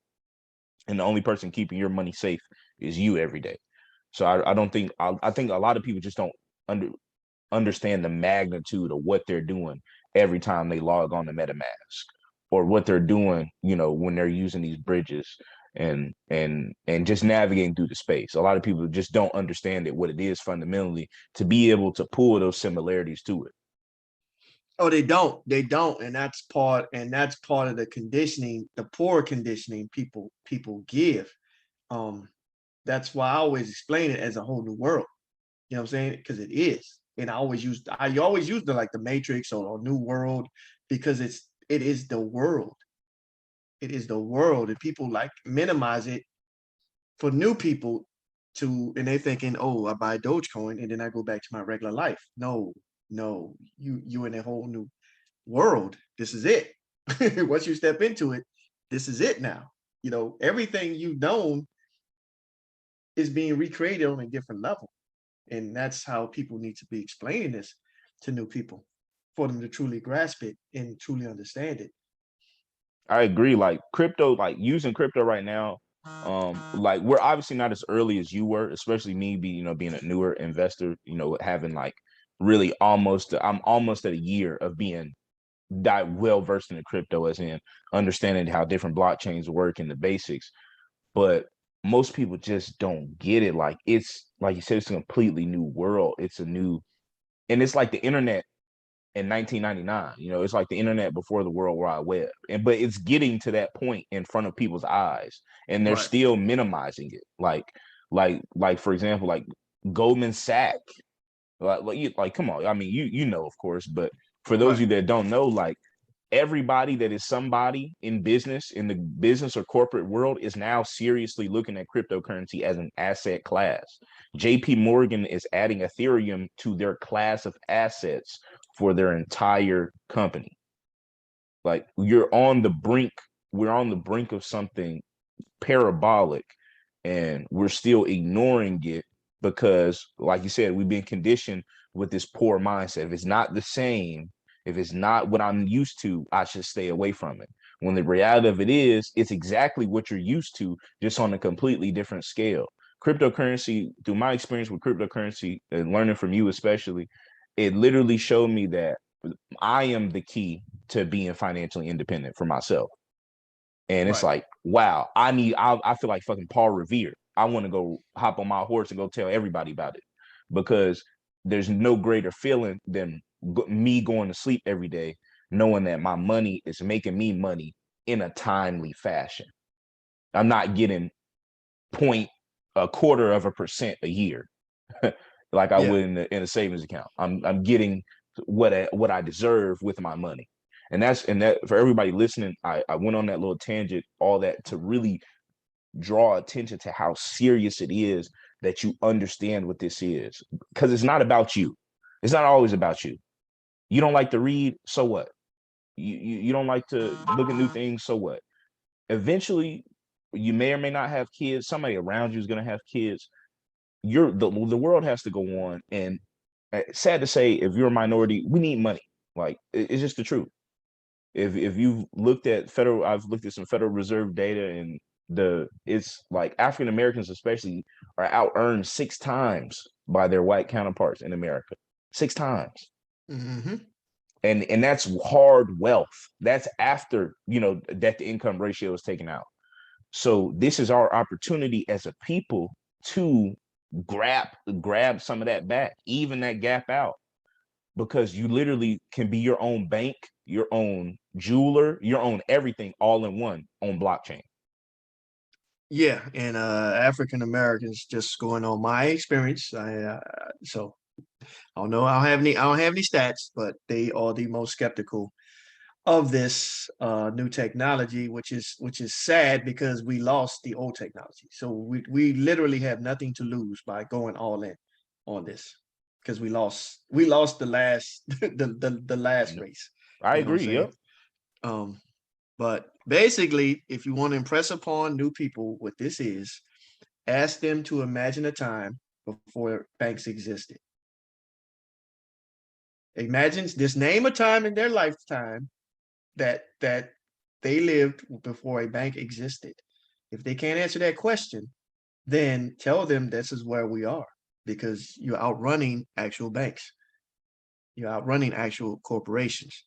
And the only person keeping your money safe is you every day. So I don't think I think a lot of people just don't under, understand the magnitude of what they're doing every time they log on to MetaMask, or what they're doing, when they're using these bridges and just navigating through the space. A lot of people just don't understand it, what it is fundamentally, to be able to pull those similarities to it. Oh, they don't, and that's part of the conditioning, the poor conditioning people give. Um, that's why I always explain it as a whole new world. You know what I'm saying? Because it is, and I always use the like the Matrix or New World because it is the world. It is the world, and people like minimize it for new people and they're thinking, oh, I buy Dogecoin and then I go back to my regular life. No, no, you in a whole new world. This is it. Once you step into it, this is it now. Everything you've known is being recreated on a different level. And that's how people need to be explaining this to new people for them to truly grasp it and truly understand it. I agree. Like crypto, like using crypto right now, like we're obviously not as early as you were, especially me being a newer investor, having like really I'm almost at a year of being well versed in the crypto, as in understanding how different blockchains work and the basics. But most people just don't get it. Like it's like you said, it's a completely new world. And it's like the internet in 1999. It's like the internet before the World Wide Web. But it's getting to that point in front of people's eyes, and they're Right. still minimizing it. Like for example, like Goldman Sachs. Come on. I mean, of course, but for those of Right. you that don't know, like everybody that is somebody in the business or corporate world is now seriously looking at cryptocurrency as an asset class. JP Morgan is adding Ethereum to their class of assets for their entire company. Like we're on the brink of something parabolic, and we're still ignoring it because, like you said, we've been conditioned with this poor mindset. If it's not the same, if it's not what I'm used to, I should stay away from it. When the reality of it is, it's exactly what you're used to, just on a completely different scale. Cryptocurrency, through my experience with cryptocurrency and learning from you especially, it literally showed me that I am the key to being financially independent for myself. And it's Right. like, wow, I feel like fucking Paul Revere. I want to go hop on my horse and go tell everybody about it, because there's no greater feeling than me going to sleep every day knowing that my money is making me money in a timely fashion. I'm not getting point a quarter of a percent a year like I Yeah. would in a savings account. I'm getting what I deserve with my money. And that for everybody listening, I went on that little tangent, all that to really draw attention to how serious it is that you understand what this is. Because it's not about you. It's not always about you. You don't like to read, so what? You don't like to look at new things, so what? Eventually, you may or may not have kids. Somebody around you is going to have kids. The world has to go on. And sad to say, if you're a minority, we need money. Like it's just the truth. If you've looked at I've looked at some Federal Reserve data, and it's like African Americans especially are out earned 6 times by their white counterparts in America. 6 times. Mm-hmm. And that's hard wealth. That's after, debt to income ratio is taken out. So this is our opportunity as a people to grab some of that back, even that gap out, because you literally can be your own bank, your own jeweler, your own everything all in one on blockchain. Yeah, and African Americans, just going on my experience, so I don't know. I don't have any stats, but they are the most skeptical of this new technology, which is sad because we lost the old technology. So we literally have nothing to lose by going all in on this, because we lost the last the last race. I You know what I'm agree. saying? Yep. But basically, if you want to impress upon new people what this is, ask them to imagine a time before banks existed. Imagine, just name a time in their lifetime that they lived before a bank existed. If they can't answer that question, then tell them this is where we are, because you're outrunning actual banks. You're outrunning actual corporations.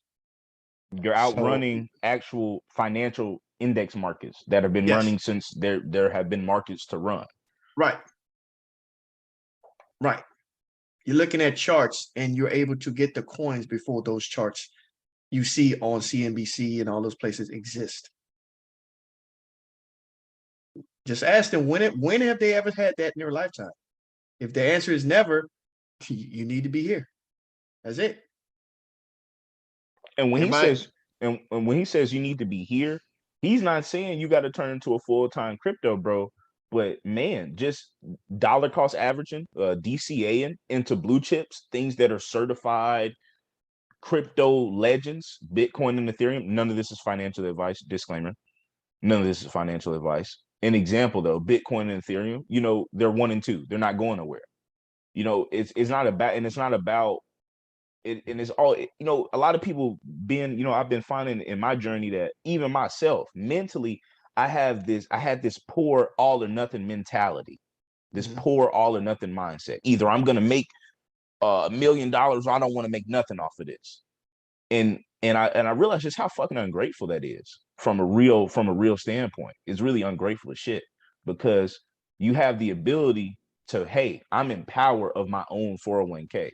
You're So outrunning actual financial index markets that have been yes, running since there have been markets to run. right, right. You're looking at charts and you're able to get the coins before those charts you see on CNBC and all those places exist. Just ask them when have they ever had that in their lifetime? If the answer is never, you need to be here. That's it. And when he Everybody, says and when he says you need to be here, he's not saying you got to turn into a full-time crypto bro, but man, just dollar cost averaging, DCAing into blue chips, things that are certified crypto legends, Bitcoin and Ethereum. None of this is financial advice, disclaimer. None of this is financial advice. An example though, Bitcoin and Ethereum, they're 1 and 2. They're not going nowhere. It's not about, and it's not about it, and it's all, a lot of people I've been finding in my journey that even myself mentally, I had this poor all or nothing mentality, this mm-hmm. poor all or nothing mindset. Either I'm gonna make $1 million or I don't want to make nothing off of this. And I realized just how fucking ungrateful that is from a real standpoint. It's really ungrateful as shit, because you have the ability to, hey, I'm in power of my own 401k.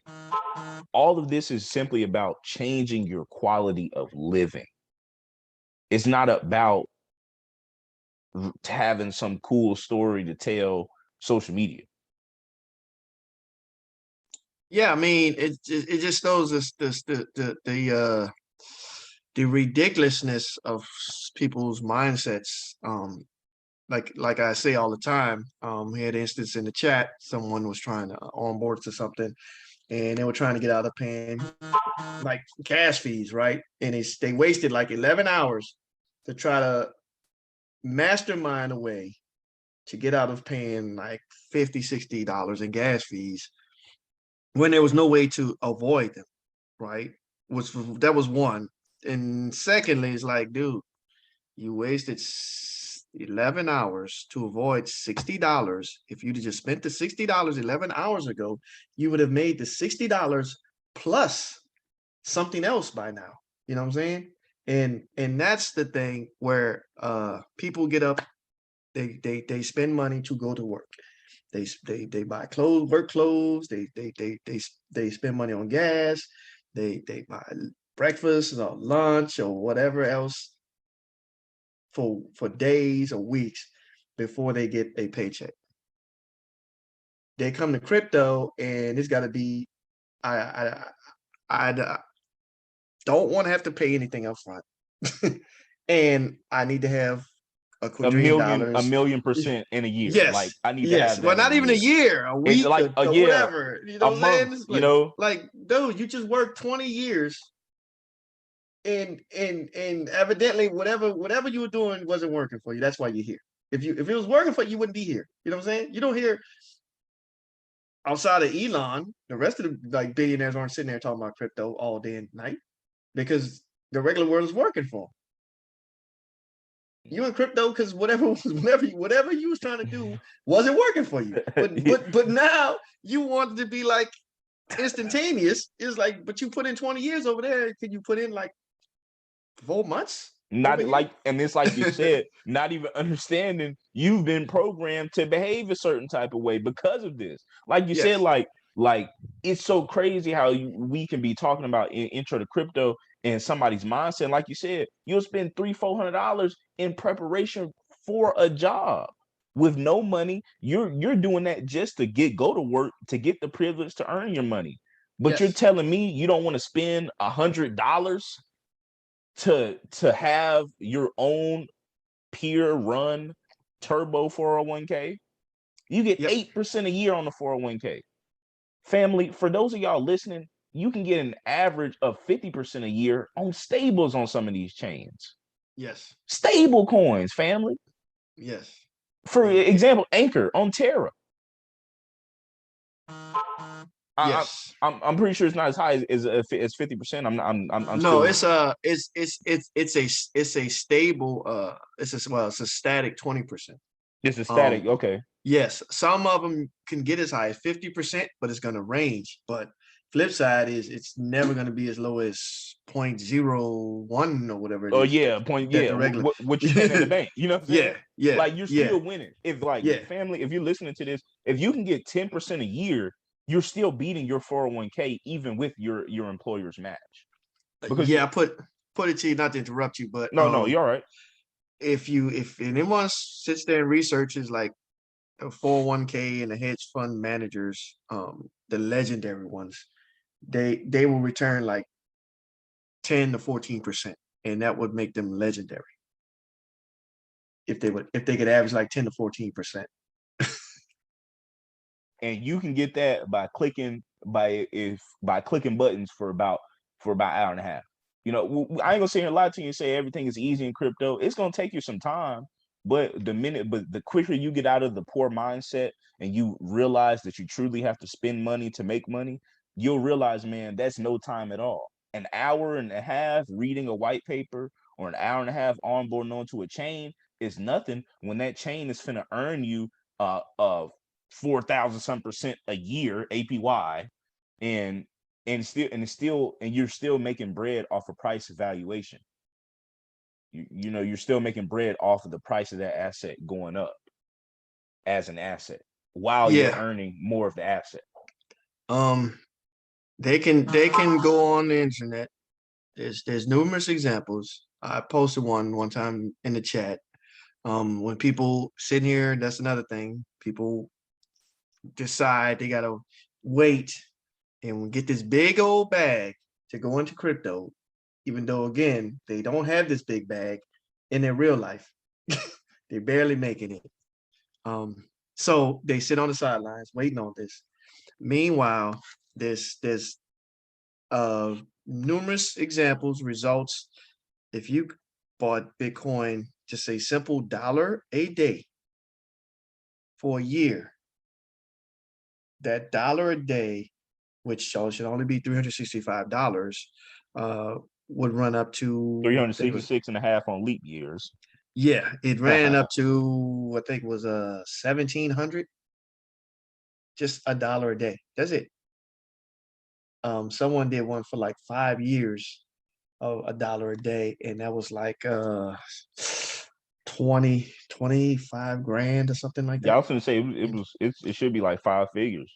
All of this is simply about changing your quality of living. It's not about having some cool story to tell social media. Yeah, I mean, it just shows us the ridiculousness of people's mindsets. Like I say all the time, we had an instance in the chat. Someone was trying to onboard to something, and they were trying to get out of paying like gas fees, right? And they wasted like 11 hours to try to mastermind a way to get out of paying like $50, $60 in gas fees when there was no way to avoid them, right? That was one. And secondly, it's like, dude, you wasted 11 hours to avoid $60. If you'd just spent the $60 11 hours ago, you would have made the $60 plus something else by now. You know what I'm saying? And that's the thing where people get up, they spend money to go to work. They buy clothes, work clothes. They spend money on gas. They buy breakfast or lunch or whatever else for days or weeks before they get a paycheck. They come to crypto and it's got to be I don't want to have to pay anything up front. And I need to have a A quadrillion million, a dollars. million percent in a year. Like Yes, I need to yes. have Well, that in not a even a year. year, a It's week, like a or year, whatever. You a know what I'm month, saying? It's you know. like, dude, you just worked 20 years, and evidently whatever you were doing wasn't working for you. That's why you're here. If it was working for you, you wouldn't be here. You know what I'm saying? You don't hear outside of Elon, the rest of the like billionaires aren't sitting there talking about crypto all day and night because the regular world is working for them. You in crypto because whatever you was trying to do wasn't working for you. But now you wanted to be like instantaneous. It's like, but you put in 20 years over there. Can you put in like 4 months over Not here? like, and it's like you said, not even understanding you've been programmed to behave a certain type of way because of this. Like you said, Yes. like it's so crazy how we can be talking about intro to crypto and somebody's mindset. Like you said, you'll spend $300-400 in preparation for a job with no money. You're doing that just to go to work to get the privilege to earn your money. But you're Yes. telling me you don't want to spend $100 to have your own peer run turbo 401k. You get Yep. 8% a year on the 401k. Family, for those of y'all listening, you can get an average of 50% a year on stables on some of these chains. Yes. Stable coins, family. Yes. For And example, Anchor on Terra. I, yes. I'm pretty sure it's not as high as 50%. I'm No, still. it's a stable it's a static 20%. It's a static. Um Okay. yes, some of them can get as high as 50%, but it's going to range. But flip side is it's never going to be as low as 0.01 or whatever it Oh is yeah, point. that Yeah, the regular. what you're paying at the bank. You know what I'm saying? Yeah, yeah, Like you're yeah, still winning. If like yeah. family, if you're listening to this, if you can get 10% a year, you're still beating your 401k even with your employer's match. Because you Yeah, I put it to you, not to interrupt you, but no, you're all right. if anyone sits there and researches like a 401k and the hedge fund managers, the legendary ones, they will return like 10 to 14%, and that would make them legendary if they could average like 10 to 14%. And you can get that by clicking buttons for about an hour and a half. You know, I ain't gonna say a lot to you and say everything is easy in crypto. It's gonna take you some time, but the quicker you get out of the poor mindset and you realize that you truly have to spend money to make money, you'll realize, man, that's no time at all. An hour and a half reading a white paper or an hour and a half onboarding onto a chain is nothing when that chain is finna earn you 4,000 some percent a year APY, and and you're still making bread off of price evaluation. You know, you're still making bread off of the price of that asset going up as an asset while you're Yeah. earning more of the asset. Um, they can go on the internet. There's numerous examples. I posted one time in the chat. When people sit here, that's another thing. People decide they gotta wait and get this big old bag to go into crypto, even though again they don't have this big bag in their real life. They're barely making it. So they sit on the sidelines waiting on this. Meanwhile, there's numerous examples, results. If you bought Bitcoin, just a simple dollar a day for a year, that dollar a day, which should only be $365, would run up to, I think it was, 366 and a half on leap years. yeah, it ran up to, I think it was 1,700, just a dollar a day. That's it. Someone did one for like 5 years of a dollar a day, and that was like 25 grand or something like Yeah, I that. was gonna say it should be like five figures.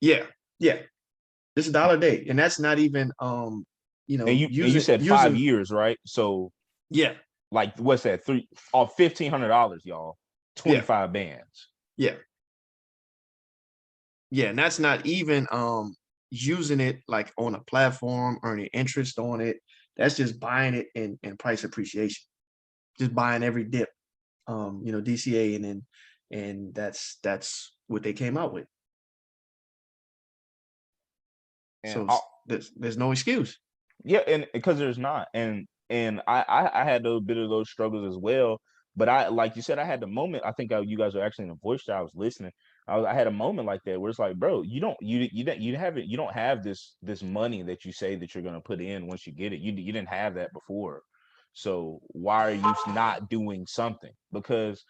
Yeah, yeah, just a dollar a day, and that's not even And you using said 5 using years, right? So yeah, like what's that? Three off $1,500, y'all. yeah, 25 bands. yeah, yeah, and that's not even using it like on a platform, earning interest on it. That's just buying it in price appreciation, just buying every dip. DCA, and that's what they came out with. And So there's no excuse. yeah, and because there's not, and I had a bit of those struggles as well. But I, like you said, I had the moment. I think you guys are actually in the voice chat. I was listening. I had a moment like that where it's like, bro, you don't have this money that you say that you're gonna put in once you get it. You didn't have that before. So why are you not doing something? Because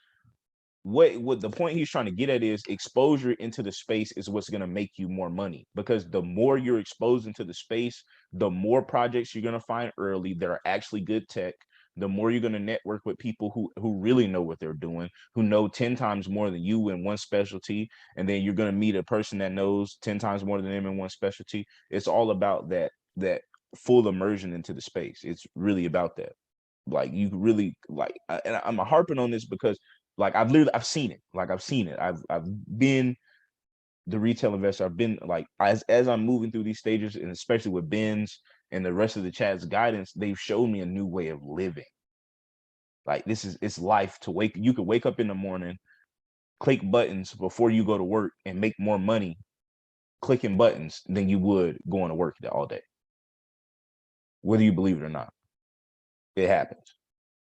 what the point he's trying to get at is exposure into the space is what's going to make you more money, because the more you're exposed into the space, the more projects you're going to find early that are actually good tech, the more you're going to network with people who really know what they're doing, who know 10 times more than you in one specialty, and then you're going to meet a person that knows 10 times more than them in one specialty. It's all about that full immersion into the space. It's really about that. Like, you really, like, and I'm harping on this because, like, I've seen it. Like, I've seen it. I've been the retail investor. I've been, like, as I'm moving through these stages, and especially with Ben's and the rest of the chat's guidance, they've showed me a new way of living. Like, it's life to wake. You could wake up in the morning, click buttons before you go to work, and make more money clicking buttons than you would going to work all day. Whether you believe it or not, it happens.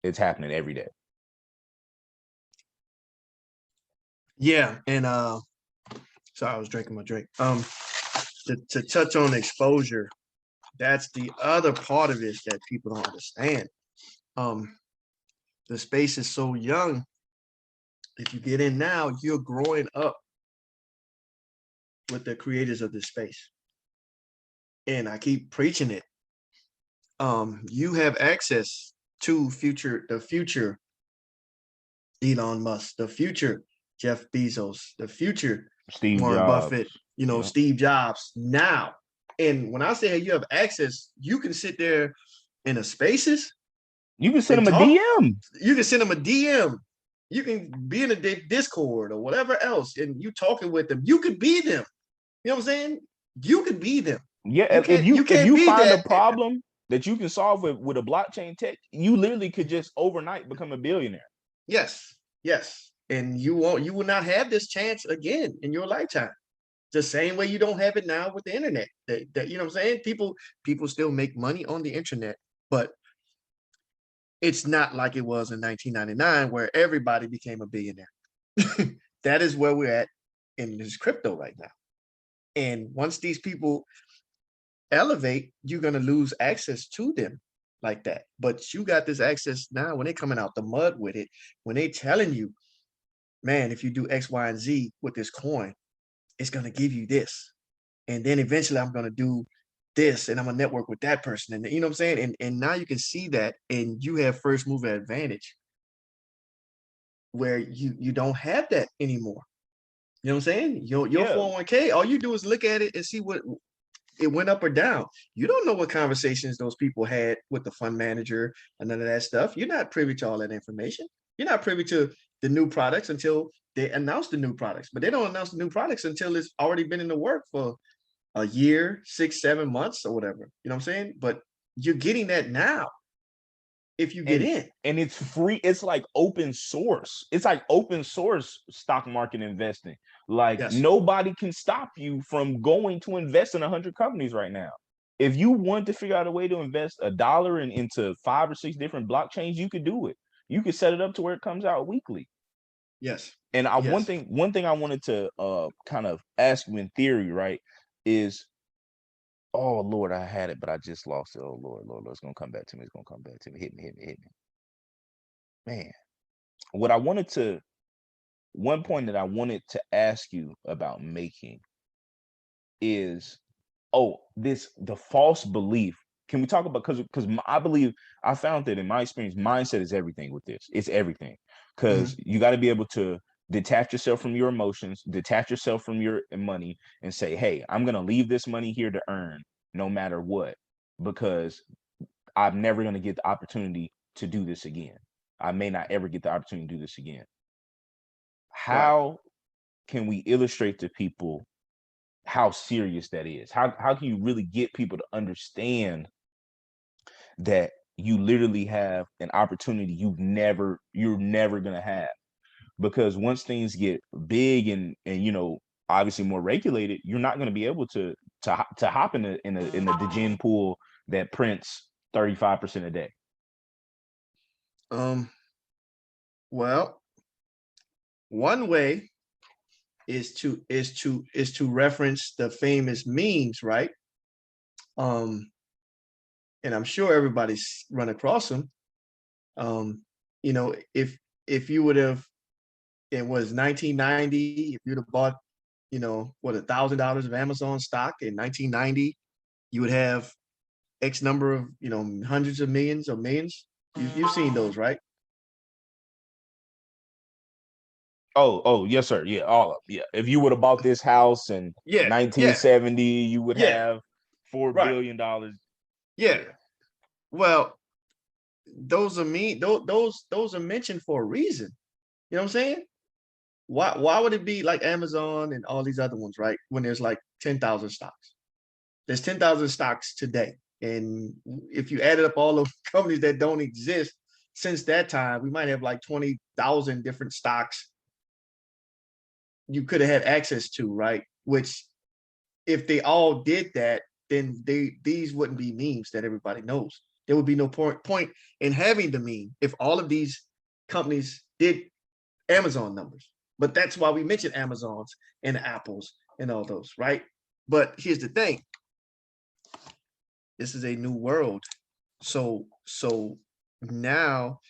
It's happening every day. Yeah, and sorry, I was drinking my drink. To touch on exposure, that's the other part of it that people don't understand. The space is so young. If you get in now, you're growing up with the creators of this space. And I keep preaching it. You have access to the future Elon Musk, the future Jeff Bezos, the future Steve Warren Jobs. Buffett, Steve Jobs now. And when I say, hey, you have access, you can sit there in a spaces. You can send them a DM. You can send them a DM. You can be in a Discord or whatever else, and you talking with them. You could be them. You know what I'm saying? You could be them. Yeah, if you find a problem that you can solve with a blockchain tech, you literally could just overnight become a billionaire. Yes. And you will not have this chance again in your lifetime. The same way you don't have it now with the internet. That you know what I'm saying? People still make money on the internet, but it's not like it was in 1999 where everybody became a billionaire. That is where we're at in this crypto right now. And once these people elevate, you're going to lose access to them like that. But you got this access now when they're coming out the mud with it, when they telling you, man, if you do X, Y, and Z with this coin, it's going to give you this. And then eventually I'm going to do this and I'm going to network with that person. And you know what I'm saying? And now you can see that, and you have first mover advantage where you don't have that anymore. You know what I'm saying? Your 401k, all you do is look at it and see what it went up or down. You don't know what conversations those people had with the fund manager and none of that stuff. You're not privy to all that information. You're not privy to the new products until they announce the new products, but they don't announce the new products until it's already been in the work for a year, 6-7 months or whatever. You know what I'm saying? But you're getting that now if you get in. And it's free. It's like open source. It's like open source stock market investing. Like, nobody can stop you from going to invest in 100 companies right now. If you want to figure out a way to invest $1 into 5 or 6 different blockchains, you could do it. You could set it up to where it comes out weekly. Yes. And one thing I wanted to kind of ask you in theory, right, is, oh Lord, I had it, but I just lost it. Oh Lord, it's gonna come back to me. It's gonna come back to me. Hit me. Man, one point that I wanted to ask you about making is, the false belief. Can we talk about, because I believe I found that in my experience, mindset is everything with this. It's everything, because you got to be able to detach yourself from your emotions, detach yourself from your money, and say, hey, I'm going to leave this money here to earn no matter what, because I'm never going to get the opportunity to do this again. I may not ever get the opportunity to do this again. How can we illustrate to people how serious that is? How can you really get people to understand that you literally have an opportunity you're never gonna have. Because once things get big and obviously more regulated, you're not going to be able to hop in the degen pool that prints 35% a day. Well, one way is to reference the famous memes, right? And I'm sure everybody's run across them. If you would have, it was 1990, if you'd have bought, $1,000 of Amazon stock in 1990, you would have X number of, hundreds of millions or millions. You've seen those, right? Oh, yes, sir. Yeah, all of yeah. If you would have bought this house in Yeah, yeah, 1970, you would yeah, have right. $4 billion. Yeah. Yeah. Well, those are those are mentioned for a reason. You know what I'm saying? Why would it be like Amazon and all these other ones, right? When there's like 10,000 stocks. There's 10,000 stocks today. And if you added up all the companies that don't exist since that time, we might have like 20,000 different stocks you could have had access to, right? Which if they all did that, then these wouldn't be memes that everybody knows. There would be no point in having the meme if all of these companies did Amazon numbers. But that's why we mentioned Amazons and Apples and all those, right? But here's the thing. This is a new world. So now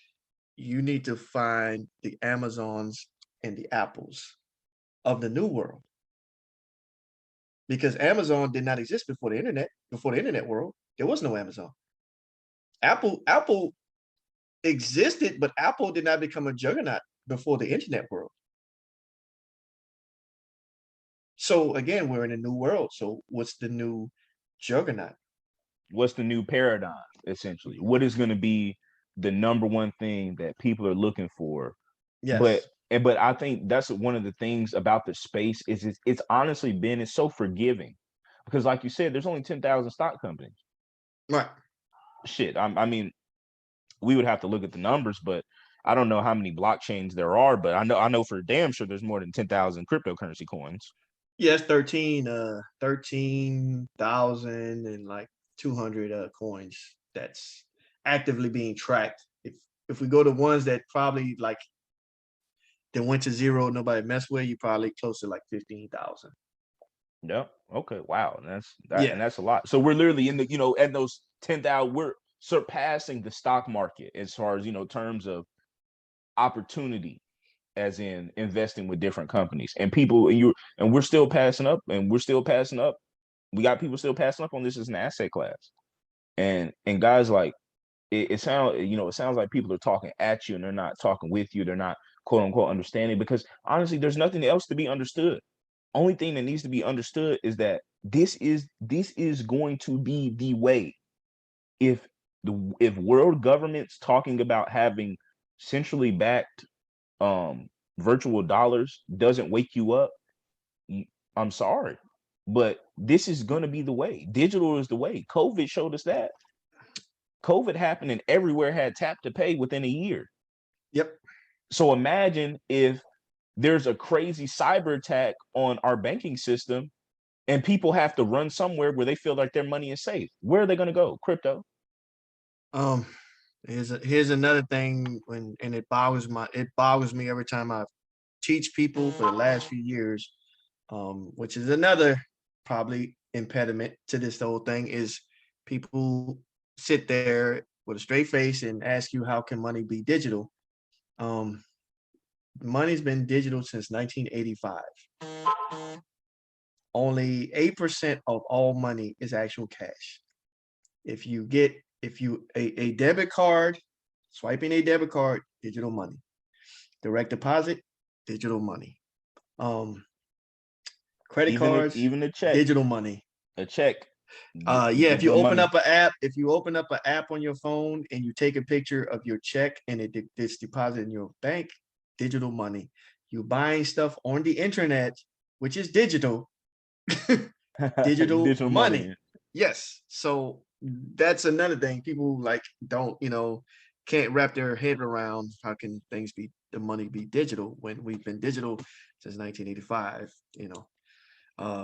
you need to find the Amazons and the Apples of the new world. Because Amazon did not exist before the internet world. There was no Amazon. Apple existed, but Apple did not become a juggernaut before the internet world. So again, we're in a new world. So what's the new juggernaut? What's the new paradigm, essentially? What is going to be the number one thing that people are looking for? But Yes. but I think that's one of the things about the space is it's honestly it's so forgiving, because like you said, there's only 10,000 stock companies. Right. Shit, I mean, we would have to look at the numbers, but I don't know how many blockchains there are, but I know for damn sure there's more than 10,000 cryptocurrency coins. Yes, 13,000 and like 200 coins that's actively being tracked. If we go to ones that probably like that went to zero, nobody messed with, you probably close to like 15,000. Yep. Okay. Wow. Yeah. And that's a lot. So we're literally in at those 10,000, we're surpassing the stock market as far as, terms of opportunity, as in investing with different companies and people, and we're still passing up, We got people still passing up on this as an asset class. And guys, like, it sounds like people are talking at you and they're not talking with you. They're not quote unquote understanding, because honestly, there's nothing else to be understood. Only thing that needs to be understood is that this is going to be the way. If world governments talking about having centrally backed virtual dollars doesn't wake you up, I'm sorry, but this is going to be the way. Digital is the way. COVID showed us that. COVID happened and everywhere had tap to pay within a year. Yep. So imagine if there's a crazy cyber attack on our banking system and people have to run somewhere where they feel like their money is safe. Where are they going to go? Crypto. Here's another thing, and it bothers me every time I teach people for the last few years, which is another probably impediment to this whole thing, is people sit there with a straight face and ask you, how can money be digital? Money's been digital since 1985. Only 8% of all money is actual cash. If you a debit card, swiping a debit card, digital money. Direct deposit, digital money. Credit cards, Even a check. digital money. A check. Yeah, if you digital open money. up an app, on your phone and you take a picture of your check and it's deposited in your bank, digital money. You buying stuff on the internet, which is digital, digital Digital money. money. Yes. So that's another thing. People like don't, can't wrap their head around how can the money be digital when we've been digital since 1985.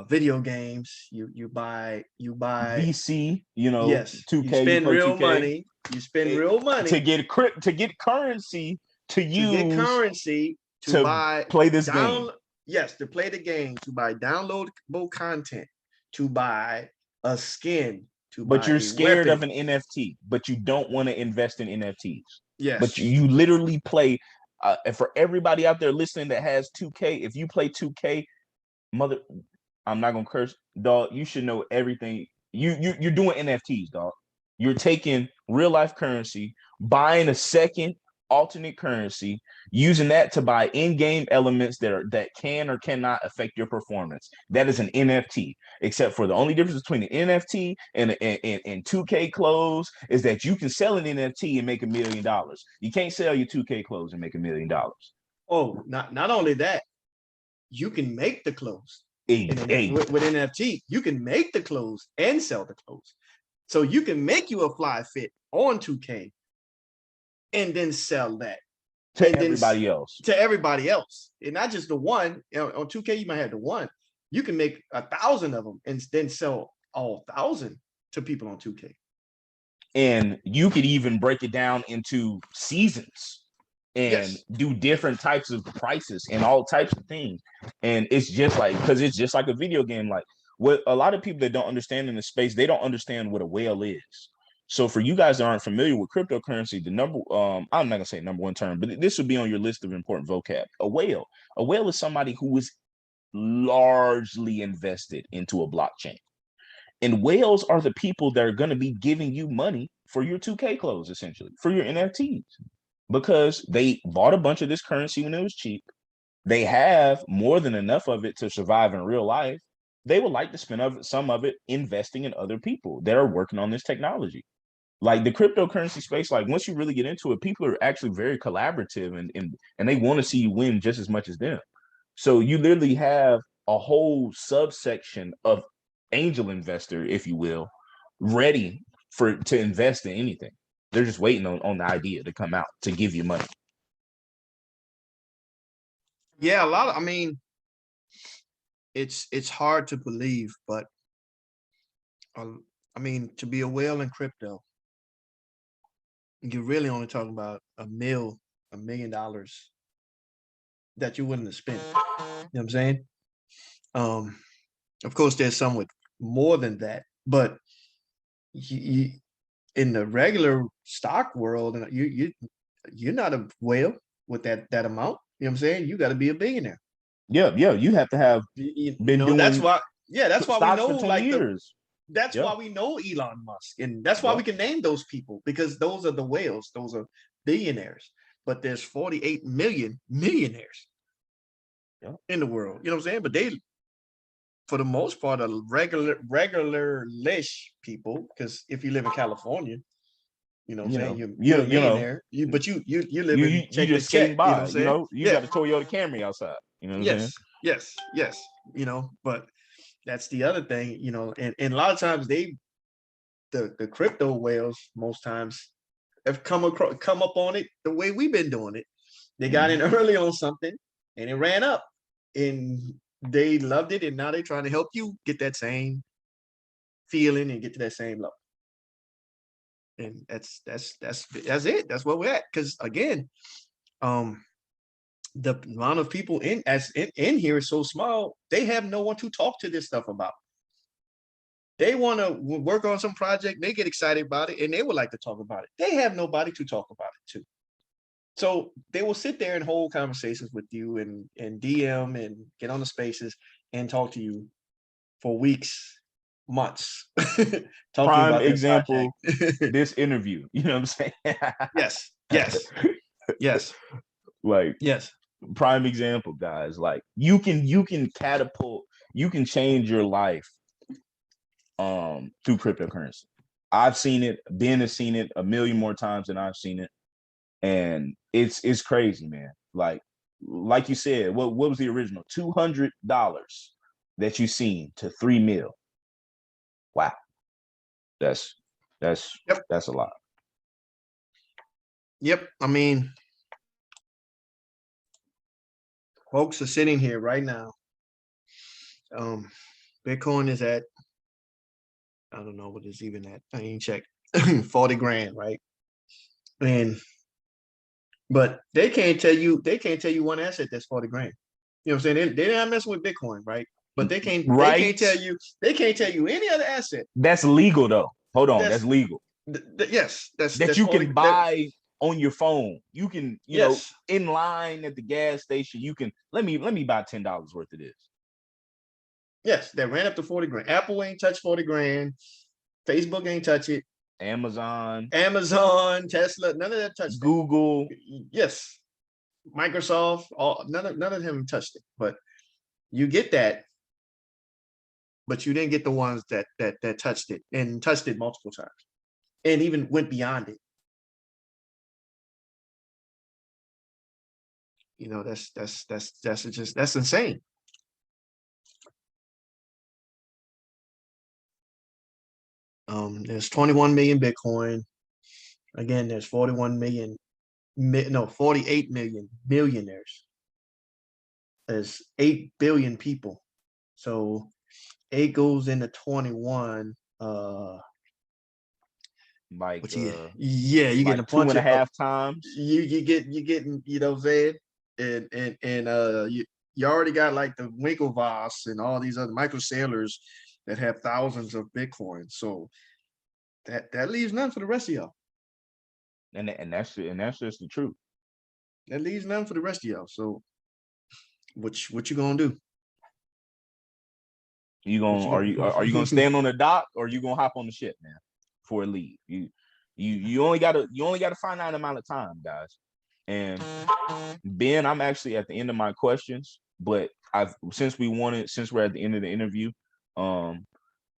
Video games, you buy VC, yes, you 2K, you spend play real 2K money, you spend real to money get currency to to get use currency to to buy play this game. down yes, to play the game, to buy downloadable content, to buy a skin, to But buy you're a scared weapon. of an NFT, but you don't want to invest in NFTs. But Yes. you literally play. And for everybody out there listening that has 2K, if you play 2K, mother, I'm not gonna curse, dog. You should know everything. You're doing NFTs, dog. You're taking real life currency, buying a second alternate currency, using that to buy in-game elements that can or cannot affect your performance. That is an NFT. Except for the only difference between an NFT and 2K clothes is that you can sell an NFT and make $1 million. You can't sell your 2K clothes and make $1 million. Oh, not only that, you can make the clothes. Hey, hey. With NFT, you can make the clothes and sell the clothes. So you can make you a fly fit on 2K and then sell that. To And everybody else. To everybody else. And not just the one. On 2K, you might have the one. You can make 1,000 of them and then sell all 1,000 to people on 2K. And you could even break it down into seasons and do different types of prices and all types of things. And it's just like, because it's just like a video game. Like, what a lot of people that don't understand in the space, they don't understand what a whale is. So for you guys that aren't familiar with cryptocurrency, I'm not gonna say number one term, but this would be on your list of important vocab. A whale is somebody who is largely invested into a blockchain. And whales are the people that are going to be giving you money for your 2K clothes, essentially, for your NFTs, because they bought a bunch of this currency when it was cheap. They have more than enough of it to survive in real life. They would like to spend some of it investing in other people that are working on this technology. Like the cryptocurrency space, like once you really get into it, people are actually very collaborative and they want to see you win just as much as them. So you literally have a whole subsection of angel investor, if you will, ready to invest in anything. They're just waiting on the idea to come out to give you money. Yeah, it's hard to believe, but to be a whale in crypto, you're really only talking about $1 million that you wouldn't have spent. You know what I'm saying? Of course, there's some with more than that, but in the regular stock world, and you're not a whale with that amount. You know what I'm saying? You got to be a billionaire. Yeah, you have to have been doing that's why we stocks know for 20 years. That's why we know Elon Musk, and that's why we can name those people, because those are the whales. Those are billionaires. But there's 48 million millionaires in the world. You know what I'm saying? But they, for the most part, are regular-ish people. Because if you live in California, you know what I'm saying, you're a millionaire. You live in taking a just skating check. by. You know what I'm saying? You got a Toyota Camry outside. You know what I'm saying? Yes. But that's the other thing. And a lot of times the crypto whales most times have come up on it the way we've been doing it. They got in early on something and it ran up, and they loved it, and now they're trying to help you get that same feeling and get to that same level. And that's it. That's where we're at. Because again, the amount of people in here is so small, they have no one to talk to this stuff about. They want to work on some project, they get excited about it, and they would like to talk about it. They have nobody to talk about it to. So they will sit there and hold conversations with you and DM and get on the spaces and talk to you for weeks, months. Prime example, this interview. You know what I'm saying? Yes. Like, yes. Prime example, guys. Like, you can catapult, you can change your life through cryptocurrency. I've seen it. Ben has seen it a million more times than I've seen it. And it's crazy, man. Like you said, what was the original? $200 that you seen to $3 million. Wow. That's That's a lot. Yep. I mean, folks are sitting here right now. Bitcoin is at, I don't know what it's even at. I ain't checked. 40 grand, right? And but they can't tell you one asset that's 40 grand. You know what I'm saying? They're not messing with Bitcoin, right? But they Right. can't tell you any other asset. That's legal though. Hold on, that's That's legal. yes, That that's you 40. can buy on your phone. You can, Yes, in line at the gas station, you can let me buy $10 worth of this. yes, that ran up to 40 grand. Apple ain't touched 40 grand. Facebook ain't touch it. Amazon, Tesla, none of that touched Google. it. Yes, Microsoft, none of them touched it. But you get that, but you didn't get the ones that touched it and touched it multiple times, and even went beyond it. That's insane. There's 21 million Bitcoin. Again, there's 41 million, 48 million millionaires. There's 8 billion people. So 8 goes into 21. Like you getting a two bunch and a of half times. you getting, you know what I'm saying? And you already got like the Winklevoss and all these other Michael Saylors that have thousands of Bitcoin. So that leaves none for the rest of y'all. And that's just the truth. That leaves none for the rest of y'all. So what you gonna do? Are you gonna stand on the dock, or are you gonna hop on the ship, man, before it leave? You only got a finite amount of time, guys. And Ben, I'm actually at the end of my questions, but since we're at the end of the interview,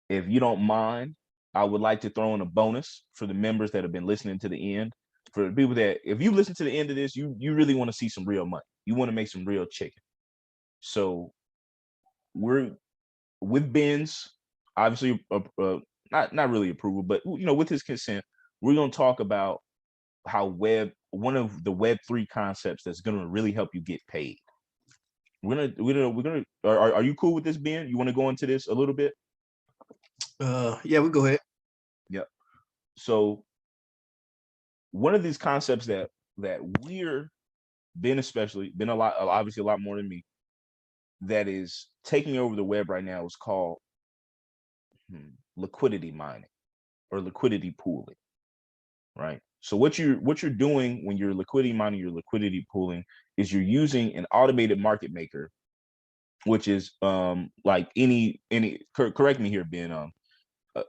if you don't mind, I would like to throw in a bonus for the members that have been listening to the end. For the people that, if you listen to the end of this, you really want to see some real money. You want to make some real chicken. So we're with Ben's, obviously, not really approval, but with his consent, we're going to talk about how one of the Web3 concepts that's going to really help you get paid. Are you cool with this, Ben? You want to go into this a little bit? Yeah, we go ahead. Yep. So one of these concepts that we're Ben, especially Ben, obviously a lot more than me, that is taking over the web right now is called liquidity mining or liquidity pooling, right? So what you're doing when you're liquidity mining, you're liquidity pooling, is you're using an automated market maker, which is like any correct me here, Ben.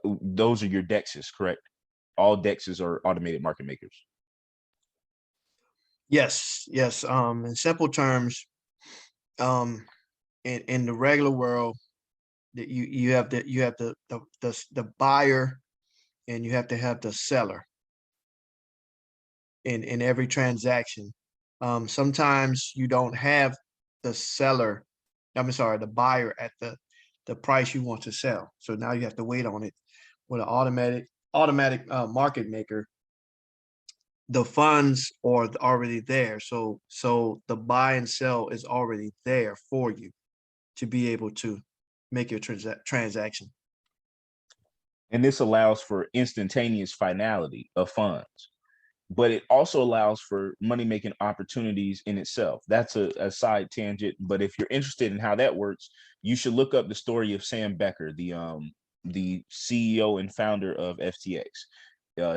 Those are your DEXs, correct? All DEXs are automated market makers. Yes. In simple terms, in the regular world, that you have the buyer, and you have to have the seller in every transaction. Sometimes you don't have the seller, the buyer at the price you want to sell. So now you have to wait on it. With an automatic market maker, the funds are already there. So the buy and sell is already there for you to be able to make your transaction. And this allows for instantaneous finality of funds, but it also allows for money-making opportunities in itself. That's a side tangent, but if you're interested in how that works, you should look up the story of Sam Becker, the CEO and founder of FTX.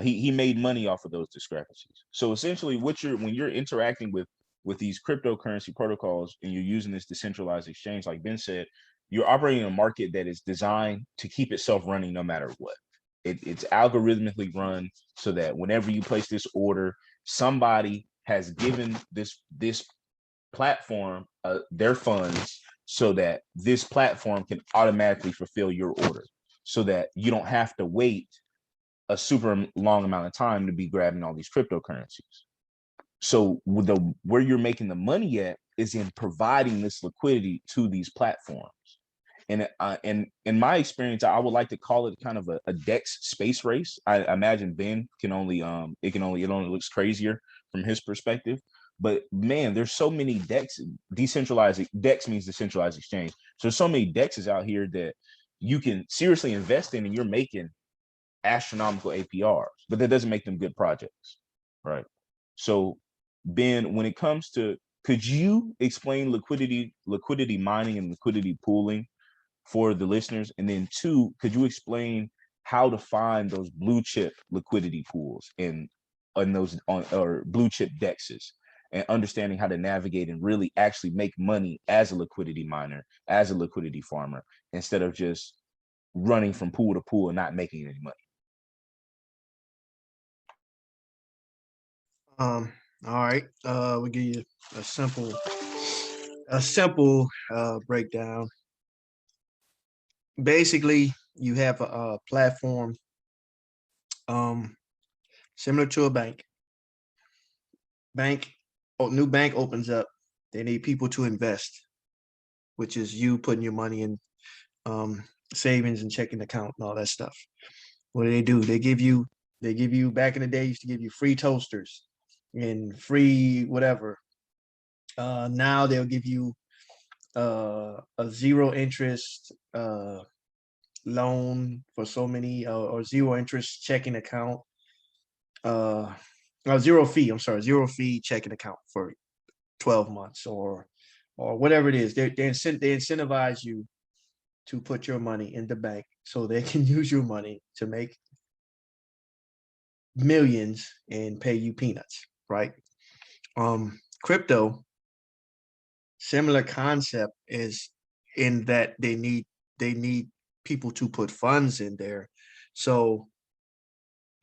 He made money off of those discrepancies. So essentially, when you're interacting with these cryptocurrency protocols and you're using this decentralized exchange, like Ben said, you're operating in a market that is designed to keep itself running no matter what. It's algorithmically run so that whenever you place this order, somebody has given this platform their funds so that this platform can automatically fulfill your order, so that you don't have to wait a super long amount of time to be grabbing all these cryptocurrencies. So where you're making the money at is in providing this liquidity to these platforms. and in my experience, I would like to call it kind of a Dex space race. I imagine Ben can only it only looks crazier from his perspective. But man, there's so many Dex. Decentralized Dex means decentralized exchange. So there's so many Dexes out here that you can seriously invest in, and you're making astronomical APRs, but that doesn't make them good projects, right? So Ben, when it comes to, could you explain liquidity mining and liquidity pooling for the listeners? And then two, could you explain how to find those blue chip liquidity pools and those on or blue chip dexes, and understanding how to navigate and really actually make money as a liquidity miner, as a liquidity farmer, instead of just running from pool to pool and not making any money? All right. We'll give you a simple breakdown. Basically, you have a platform similar to a bank. New bank opens up. They need people to invest, which is you putting your money in savings and checking account and all that stuff. What do? They give you back in the day used to give you free toasters and free whatever. Now they'll give you a zero interest loan for so many or zero interest checking account. Zero fee. I'm sorry, zero fee checking account for 12 months or whatever it is. They incentivize you to put your money in the bank so they can use your money to make millions and pay you peanuts, right? Crypto, similar concept, is in that they need people to put funds in there so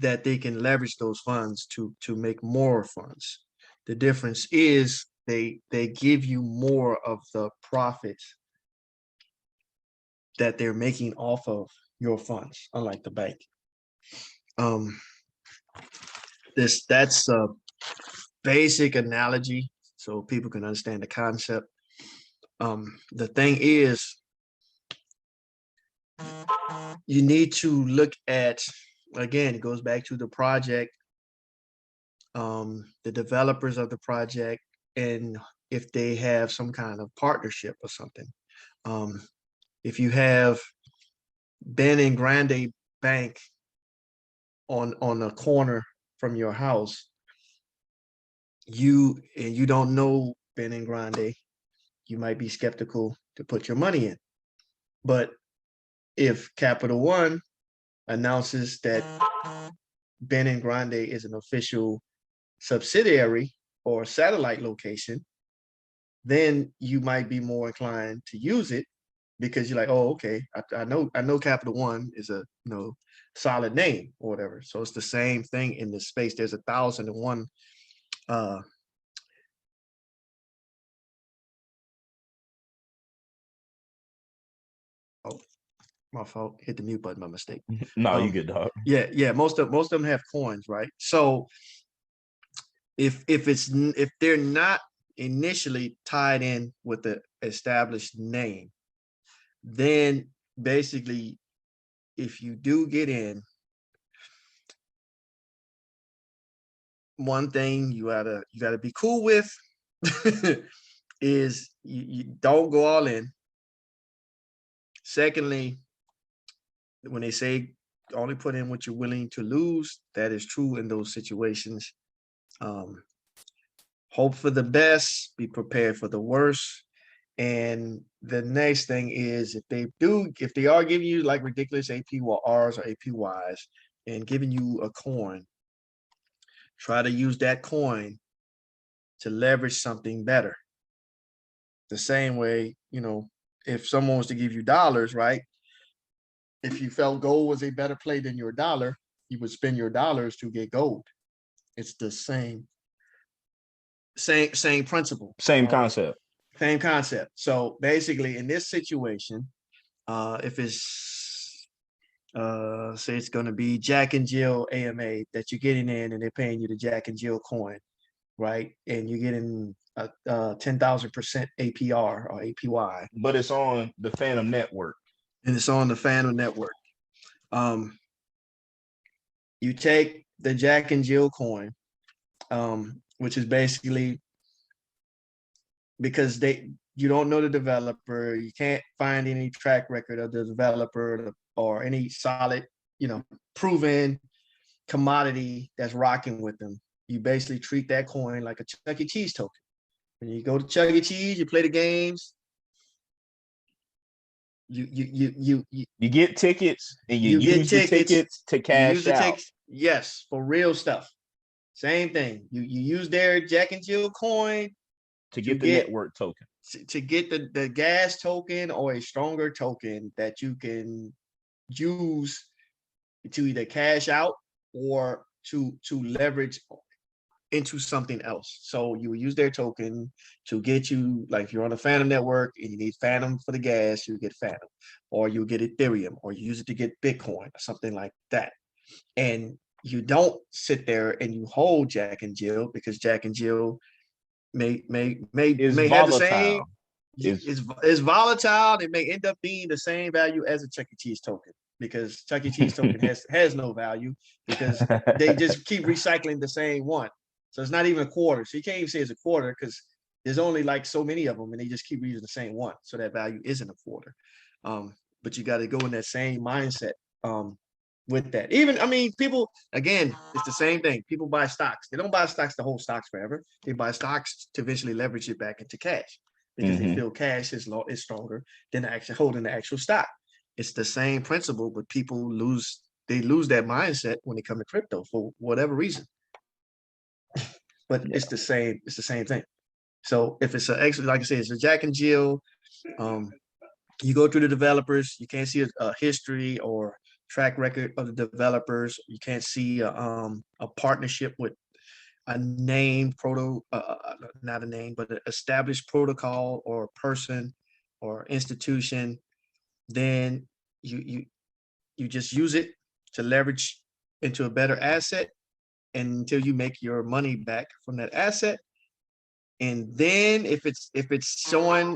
that they can leverage those funds to make more funds. The difference is they give you more of the profits that they're making off of your funds, unlike the bank. That's a basic analogy so people can understand the concept. The thing is, you need to look at, again, it goes back to the project, the developers of the project, and if they have some kind of partnership or something. If you have Ben and Grande Bank on a corner from your house, you don't know Ben and Grande, you might be skeptical to put your money in. But if Capital One announces that Ben and Grande is an official subsidiary or satellite location, then you might be more inclined to use it because you're like, oh, okay, I know Capital One is a solid name or whatever. So it's the same thing in this space. There's 1,001 oh, my fault. Hit the mute button by mistake. No, you good, dog. Yeah. Most of them have coins, right? So if they're not initially tied in with the established name, then basically, if you do get in, one thing you gotta be cool with is you don't go all in. Secondly, when they say only put in what you're willing to lose, that is true in those situations. Hope for the best, be prepared for the worst. And the next thing is, if they are giving you like ridiculous APRs or APYs and giving you a coin, try to use that coin to leverage something better. The same way, if someone was to give you dollars, right? If you felt gold was a better play than your dollar, you would spend your dollars to get gold. It's the same principle. Same concept. Same concept. So basically, in this situation, if it's say it's going to be Jack and Jill AMA that you're getting in, and they're paying you the Jack and Jill coin, right? And you're getting a 10,000% APR or APY, But it's on the Phantom Network. and it's on the Phantom Network. You take the Jack and Jill coin, which is basically because you don't know the developer, you can't find any track record of the developer or any solid, proven commodity that's rocking with them. You basically treat that coin like a Chuck E. Cheese token. When you go to Chuck E. Cheese, you play the games. You get tickets and you use get the tickets to cash out. Yes, for real stuff. Same thing. You use their Jack and Jill coin to get the network token. To get the gas token or a stronger token that you can use to either cash out or to leverage into something else. So you will use their token to get you, like if you're on a Phantom network and you need Phantom for the gas, you get Phantom, or you get Ethereum, or you use it to get Bitcoin or something like that. And you don't sit there and you hold Jack and Jill, because Jack and Jill may have the same. It's volatile. It may end up being the same value as a Chuck E. Cheese token, because Chuck E. Cheese token has no value, because they just keep recycling the same one. So it's not even a quarter. So you can't even say it's a quarter, because there's only like so many of them and they just keep using the same one. So that value isn't a quarter. But you got to go in that same mindset with that. People, again, it's the same thing. People buy stocks. They don't buy stocks to hold stocks forever. They buy stocks to eventually leverage it back into cash, because they feel cash is stronger than actually holding the actual stock. It's the same principle, but people lose that mindset when they come to crypto for whatever reason. But it's the same thing. So if it's like I said, it's a Jack and Jill, you go through the developers, you can't see a history or track record of the developers. You can't see a partnership with a named not a name, but an established protocol or person or institution. Then you just use it to leverage into a better asset until you make your money back from that asset. And then if it's showing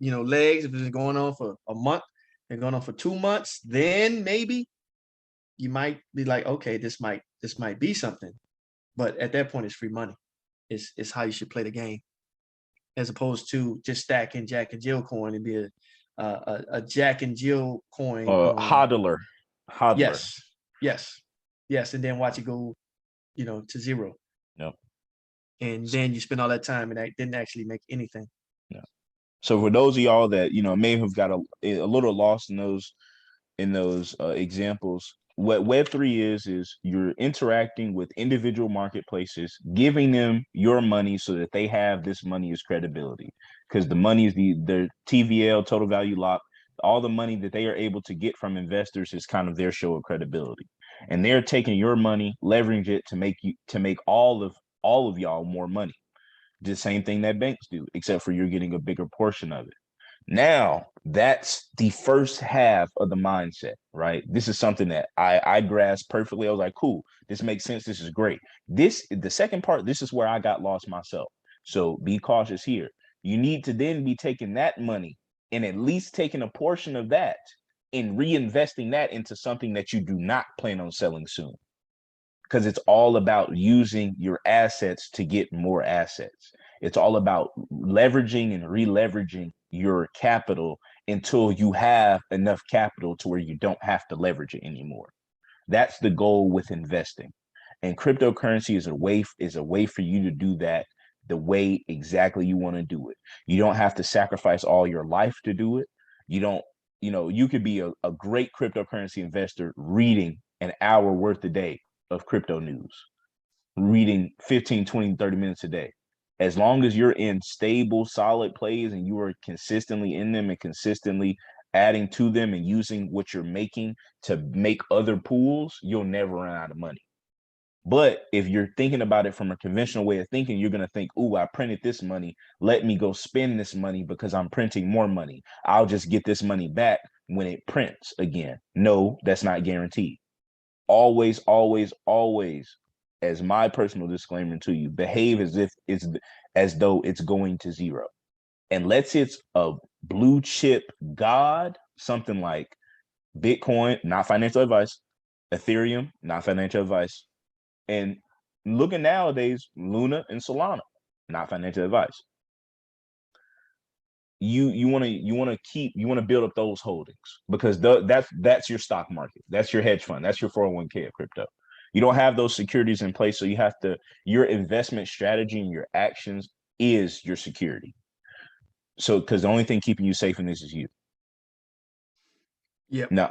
legs, if it's going on for a month and going on for 2 months, then maybe you might be like, okay, this might be something. But at that point, it's free money. It's how you should play the game, as opposed to just stacking Jack and Jill coin and be a Jack and Jill coin hodler. Yes, and then watch it go to zero. Yep. And then you spend all that time and that didn't actually make anything. Yeah. So for those of y'all that may have got a little lost in those examples, what Web3 is you're interacting with individual marketplaces, giving them your money so that they have this money as credibility, because the money is the TVL, total value lock. All the money that they are able to get from investors is kind of their show of credibility, and they're taking your money, leveraging it to make all of y'all more money. The same thing that banks do, except for you're getting a bigger portion of it. Now, that's the first half of the mindset, right? This is something that I grasped perfectly. I was like, cool, this makes sense. This is great. The second part, this is where I got lost myself. So be cautious here. You need to then be taking that money and at least taking a portion of that and reinvesting that into something that you do not plan on selling soon. Because it's all about using your assets to get more assets. It's all about leveraging and re-leveraging your capital until you have enough capital to where you don't have to leverage it anymore. That's the goal with investing. And cryptocurrency is a way for you to do that the way exactly you want to do it. You don't have to sacrifice all your life to do it. You could be a great cryptocurrency investor reading an hour worth a day of crypto news, reading 15, 20, 30 minutes a day. As long as you're in stable, solid plays and you are consistently in them and consistently adding to them and using what you're making to make other pools, you'll never run out of money. But if you're thinking about it from a conventional way of thinking, you're going to think, oh, I printed this money. Let me go spend this money because I'm printing more money. I'll just get this money back when it prints again. No, that's not guaranteed. Always, always, always, as my personal disclaimer to you, behave as if as though it's going to zero. Unless it's a blue chip god, something like Bitcoin, not financial advice, Ethereum, not financial advice, and looking nowadays, Luna and Solana, not financial advice. You want to build up those holdings because that's your stock market, that's your hedge fund, that's your 401k of crypto. You don't have those securities in place, so you have to, your investment strategy and your actions is your security. So because the only thing keeping you safe in this is you. Yep. Now,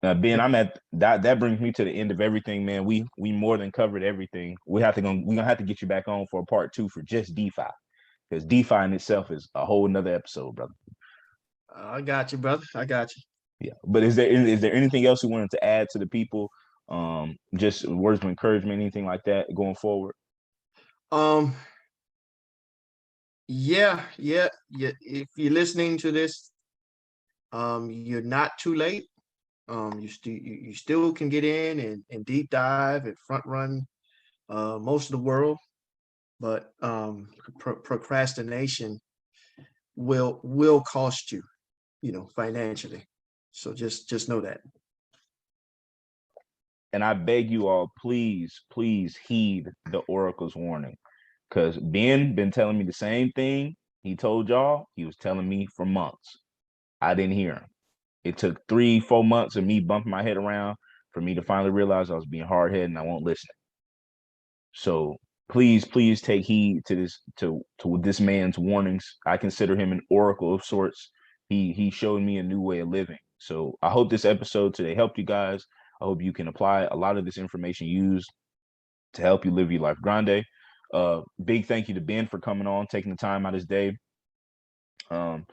Ben, I'm at that. That brings me to the end of everything, man. We more than covered everything. We're gonna have to get you back on for a part 2 for just DeFi, because DeFi in itself is a whole nother episode, brother. I got you, brother. I got you. Yeah, but is there anything else you wanted to add to the people? Just words of encouragement, anything like that going forward? Um, yeah. If you're listening to this, you're not too late. You still can get in and deep dive and front run most of the world, but procrastination will cost you, financially. So just know that. And I beg you all, please, please heed the Oracle's warning, because Ben been telling me the same thing he told y'all. He was telling me for months. I didn't hear him. It took 3-4 months of me bumping my head around for me to finally realize I was being hard headed and I won't listen. So please, please take heed to this man's warnings. I consider him an oracle of sorts. He showed me a new way of living. So I hope this episode today helped you guys. I hope you can apply a lot of this information used to help you live your life grande. Big thank you to Ben for coming on, taking the time out of his day. From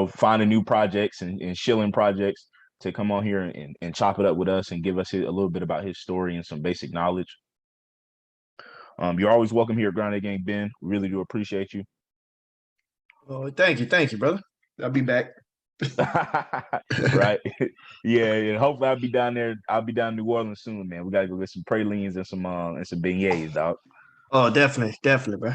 finding new projects and shilling projects to come on here and chop it up with us and give us a little bit about his story and some basic knowledge. You're always welcome here at Grande Gang, Ben. We really do appreciate you. Oh, thank you, brother. I'll be back. Right. Yeah, and hopefully I'll be down there. I'll be down in New Orleans soon, man. We gotta go get some pralines and some beignets, dog. Oh, definitely, bro.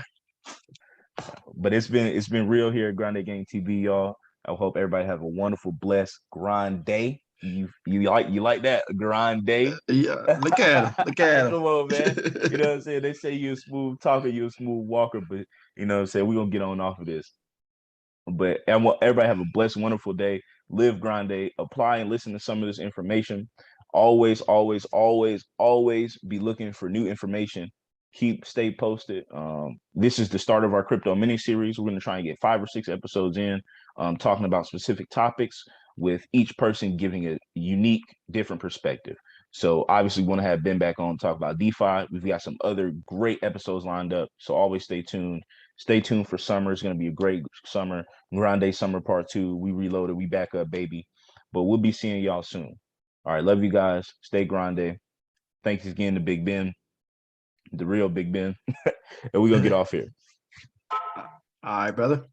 But it's been real here at Grande Gang TV, y'all. I hope everybody have a wonderful, blessed grind day. You like that grind day? Yeah, look at him. Look at him. Come on, man. You know what I'm saying? They say you're a smooth talker, you're a smooth walker, but you know what I'm saying? We're gonna get on off of this. But I want everybody have a blessed, wonderful day. Live grande, apply and listen to some of this information. Always, always, always, always be looking for new information. Stay posted. This is the start of our crypto mini series. We're going to try and get 5 or 6 episodes in, talking about specific topics, with each person giving a unique, different perspective. So obviously, we want to have Ben back on to talk about DeFi. We've got some other great episodes lined up. So always stay tuned. Stay tuned for summer. It's going to be a great summer. Grande Summer Part 2. We reloaded. We back up, baby. But we'll be seeing y'all soon. All right. Love you guys. Stay grande. Thanks again to Big Ben, the real Big Ben. And we're going to get off here. All right, brother.